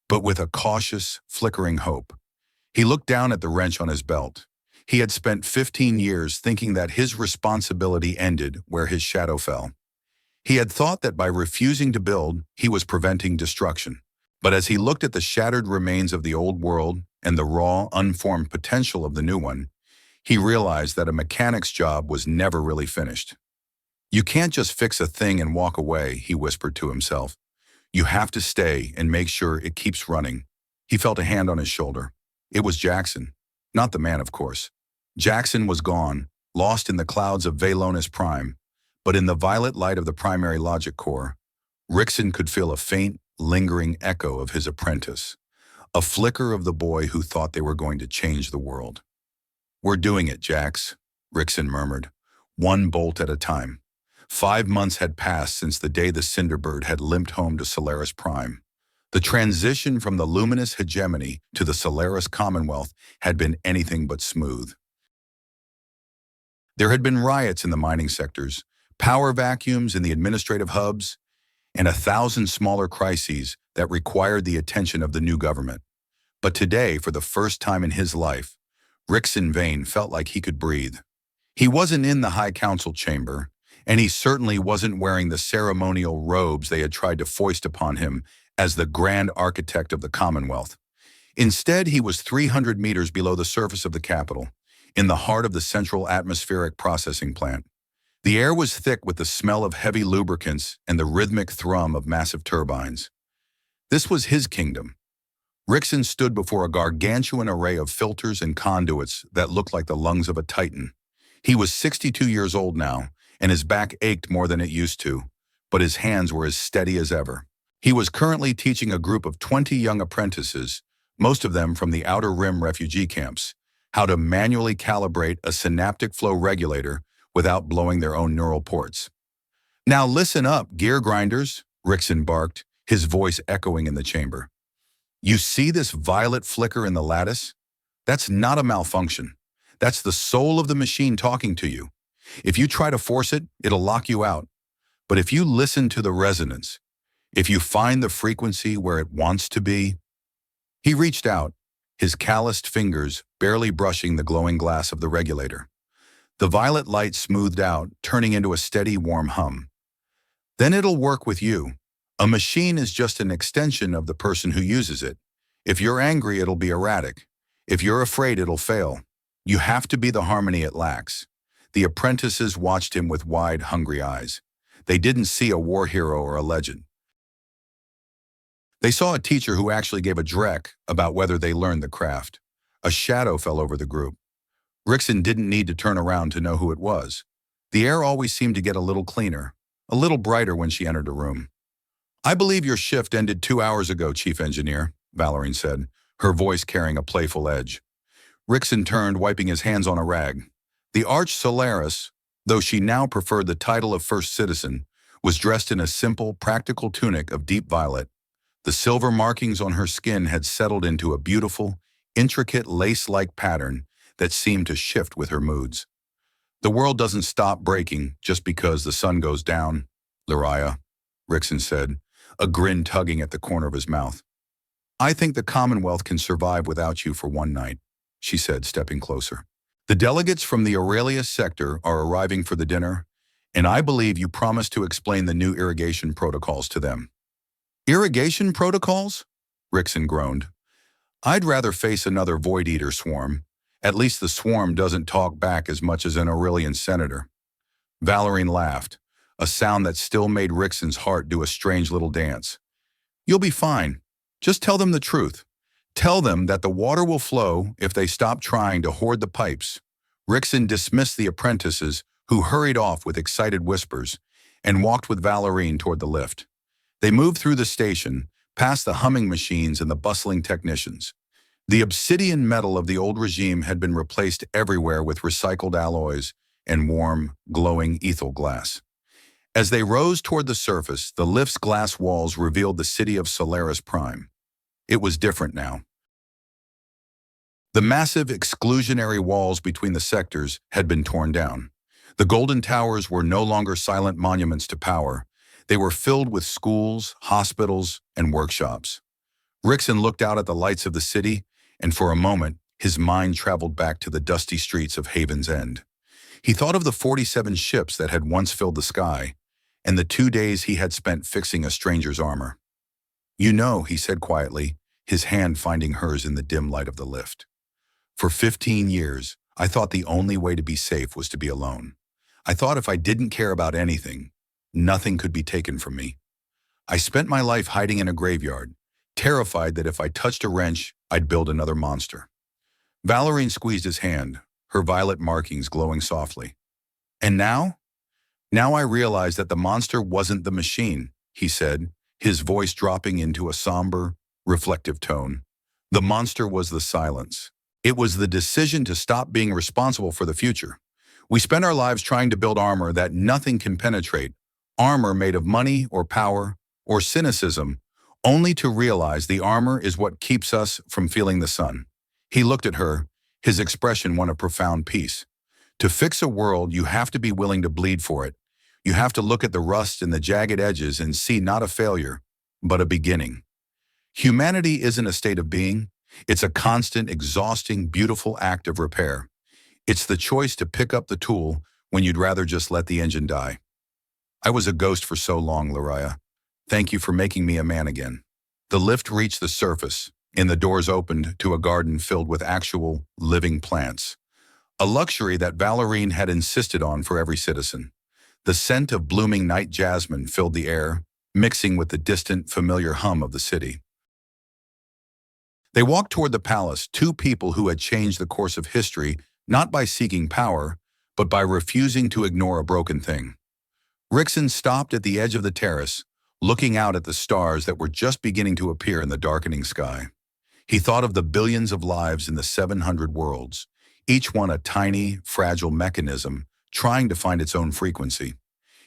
but with a cautious, flickering hope. He looked down at the wrench on his belt. He had spent 15 years thinking that his responsibility ended where his shadow fell. He had thought that by refusing to build, he was preventing destruction. But as he looked at the shattered remains of the old world and the raw, unformed potential of the new one, he realized that a mechanic's job was never really finished. You can't just fix a thing and walk away, he whispered to himself. You have to stay and make sure it keeps running. He felt a hand on his shoulder. It was Jackson. Not the man, of course. Jackson was gone, lost in the clouds of Velonis Prime, but in the violet light of the primary logic core, Ryxen could feel a faint, lingering echo of his apprentice, a flicker of the boy who thought they were going to change the world. We're doing it, Jax, Ryxen murmured, one bolt at a time. 5 months had passed since the day the Cinderbird had limped home to Solaris Prime. The transition from the luminous hegemony to the Solaris Commonwealth had been anything but smooth. There had been riots in the mining sectors, power vacuums in the administrative hubs, and 1,000 smaller crises that required the attention of the new government. But today, for the first time in his life, Ryxen Vane felt like he could breathe. He wasn't in the High Council chamber, and he certainly wasn't wearing the ceremonial robes they had tried to foist upon him as the grand architect of the Commonwealth. Instead, he was 300 meters below the surface of the capital, in the heart of the central atmospheric processing plant. The air was thick with the smell of heavy lubricants and the rhythmic thrum of massive turbines. This was his kingdom. Ryxen stood before a gargantuan array of filters and conduits that looked like the lungs of a titan. He was 62 years old now, and his back ached more than it used to, but his hands were as steady as ever. He was currently teaching a group of 20 young apprentices, most of them from the Outer Rim refugee camps, how to manually calibrate a synaptic flow regulator without blowing their own neural ports. Now listen up, gear grinders, Ryxen barked, his voice echoing in the chamber. You see this violet flicker in the lattice? That's not a malfunction. That's the soul of the machine talking to you. If you try to force it, it'll lock you out. But if you listen to the resonance, if you find the frequency where it wants to be. He reached out, his calloused fingers barely brushing the glowing glass of the regulator. The violet light smoothed out, turning into a steady, warm hum. Then it'll work with you. A machine is just an extension of the person who uses it. If you're angry, it'll be erratic. If you're afraid, it'll fail. You have to be the harmony it lacks. The apprentices watched him with wide, hungry eyes. They didn't see a war hero or a legend. They saw a teacher who actually gave a dreck about whether they learned the craft. A shadow fell over the group. Ryxen didn't need to turn around to know who it was. The air always seemed to get a little cleaner, a little brighter when she entered a room. I believe your shift ended 2 hours ago, Chief Engineer, Valerian said, her voice carrying a playful edge. Ryxen turned, wiping his hands on a rag. The Arch Solaris, though she now preferred the title of First Citizen, was dressed in a simple, practical tunic of deep violet. The silver markings on her skin had settled into a beautiful, intricate lace-like pattern that seemed to shift with her moods. The world doesn't stop breaking just because the sun goes down, Lyria, Ryxen said, a grin tugging at the corner of his mouth. I think the Commonwealth can survive without you for one night, she said, stepping closer. The delegates from the Aurelius sector are arriving for the dinner, and I believe you promised to explain the new irrigation protocols to them. Irrigation protocols? Ryxen groaned. I'd rather face another Void Eater swarm. At least the swarm doesn't talk back as much as an Aurelian senator. Valerian laughed. a sound that still made Ryxen's heart do a strange little dance. "You'll be fine. Just tell them the truth. Tell them that the water will flow if they stop trying to hoard the pipes." Ryxen dismissed the apprentices, who hurried off with excited whispers, and walked with Valérine toward the lift. They moved through the station, past the humming machines and the bustling technicians. The obsidian metal of the old regime had been replaced everywhere with recycled alloys and warm, glowing ethyl glass. As they rose toward the surface, the lift's glass walls revealed the city of Solaris Prime. It was different now. The massive exclusionary walls between the sectors had been torn down. The golden towers were no longer silent monuments to power. They were filled with schools, hospitals, and workshops. Ryxen looked out at the lights of the city, and for a moment, his mind traveled back to the dusty streets of Haven's End. He thought of the 47 ships that had once filled the sky, and the 2 days he had spent fixing a stranger's armor. "You know," he said quietly, his hand finding hers in the dim light of the lift. "For 15 years, I thought the only way to be safe was to be alone. I thought if I didn't care about anything, nothing could be taken from me. I spent my life hiding in a graveyard, terrified that if I touched a wrench, I'd build another monster." Valérine squeezed his hand, her violet markings glowing softly. "And now? Now I realize that the monster wasn't the machine," he said, his voice dropping into a somber, reflective tone. "The monster was the silence. It was the decision to stop being responsible for the future. We spend our lives trying to build armor that nothing can penetrate, armor made of money or power or cynicism, only to realize the armor is what keeps us from feeling the sun." He looked at her, his expression one of profound peace. "To fix a world, you have to be willing to bleed for it. You have to look at the rust and the jagged edges and see not a failure, but a beginning. Humanity isn't a state of being. It's a constant, exhausting, beautiful act of repair. It's the choice to pick up the tool when you'd rather just let the engine die. I was a ghost for so long, Lariah. Thank you for making me a man again." The lift reached the surface, and the doors opened to a garden filled with actual, living plants. A luxury that Valérine had insisted on for every citizen. The scent of blooming night jasmine filled the air, mixing with the distant, familiar hum of the city. They walked toward the palace, two people who had changed the course of history not by seeking power, but by refusing to ignore a broken thing. Ryxen stopped at the edge of the terrace, looking out at the stars that were just beginning to appear in the darkening sky. He thought of the billions of lives in the 700 worlds, each one a tiny, fragile mechanism trying to find its own frequency.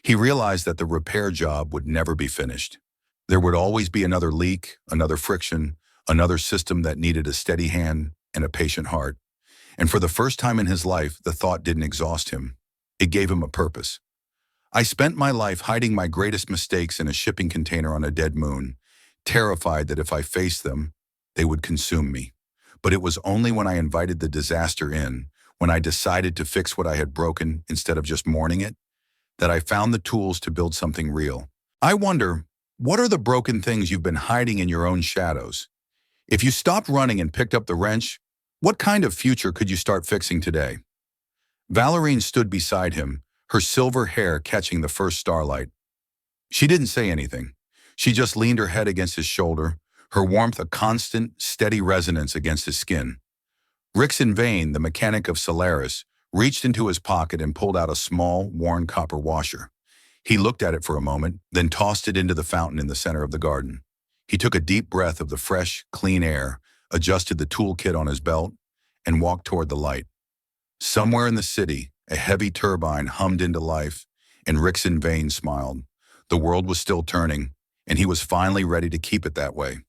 He realized that the repair job would never be finished. There would always be another leak, another friction, another system that needed a steady hand and a patient heart. And for the first time in his life, the thought didn't exhaust him. It gave him a purpose. "I spent my life hiding my greatest mistakes in a shipping container on a dead moon, terrified that if I faced them, they would consume me. But it was only when I invited the disaster in, when I decided to fix what I had broken instead of just mourning it, that I found the tools to build something real. I wonder, what are the broken things you've been hiding in your own shadows? If you stopped running and picked up the wrench, what kind of future could you start fixing today?" Valérine stood beside him, her silver hair catching the first starlight. She didn't say anything. She just leaned her head against his shoulder, her warmth a constant, steady resonance against his skin. Ryxen Vane, the mechanic of Solaris, reached into his pocket and pulled out a small, worn copper washer. He looked at it for a moment, then tossed it into the fountain in the center of the garden. He took a deep breath of the fresh, clean air, adjusted the toolkit on his belt, and walked toward the light. Somewhere in the city, a heavy turbine hummed into life, and Ryxen Vane smiled. The world was still turning, and he was finally ready to keep it that way.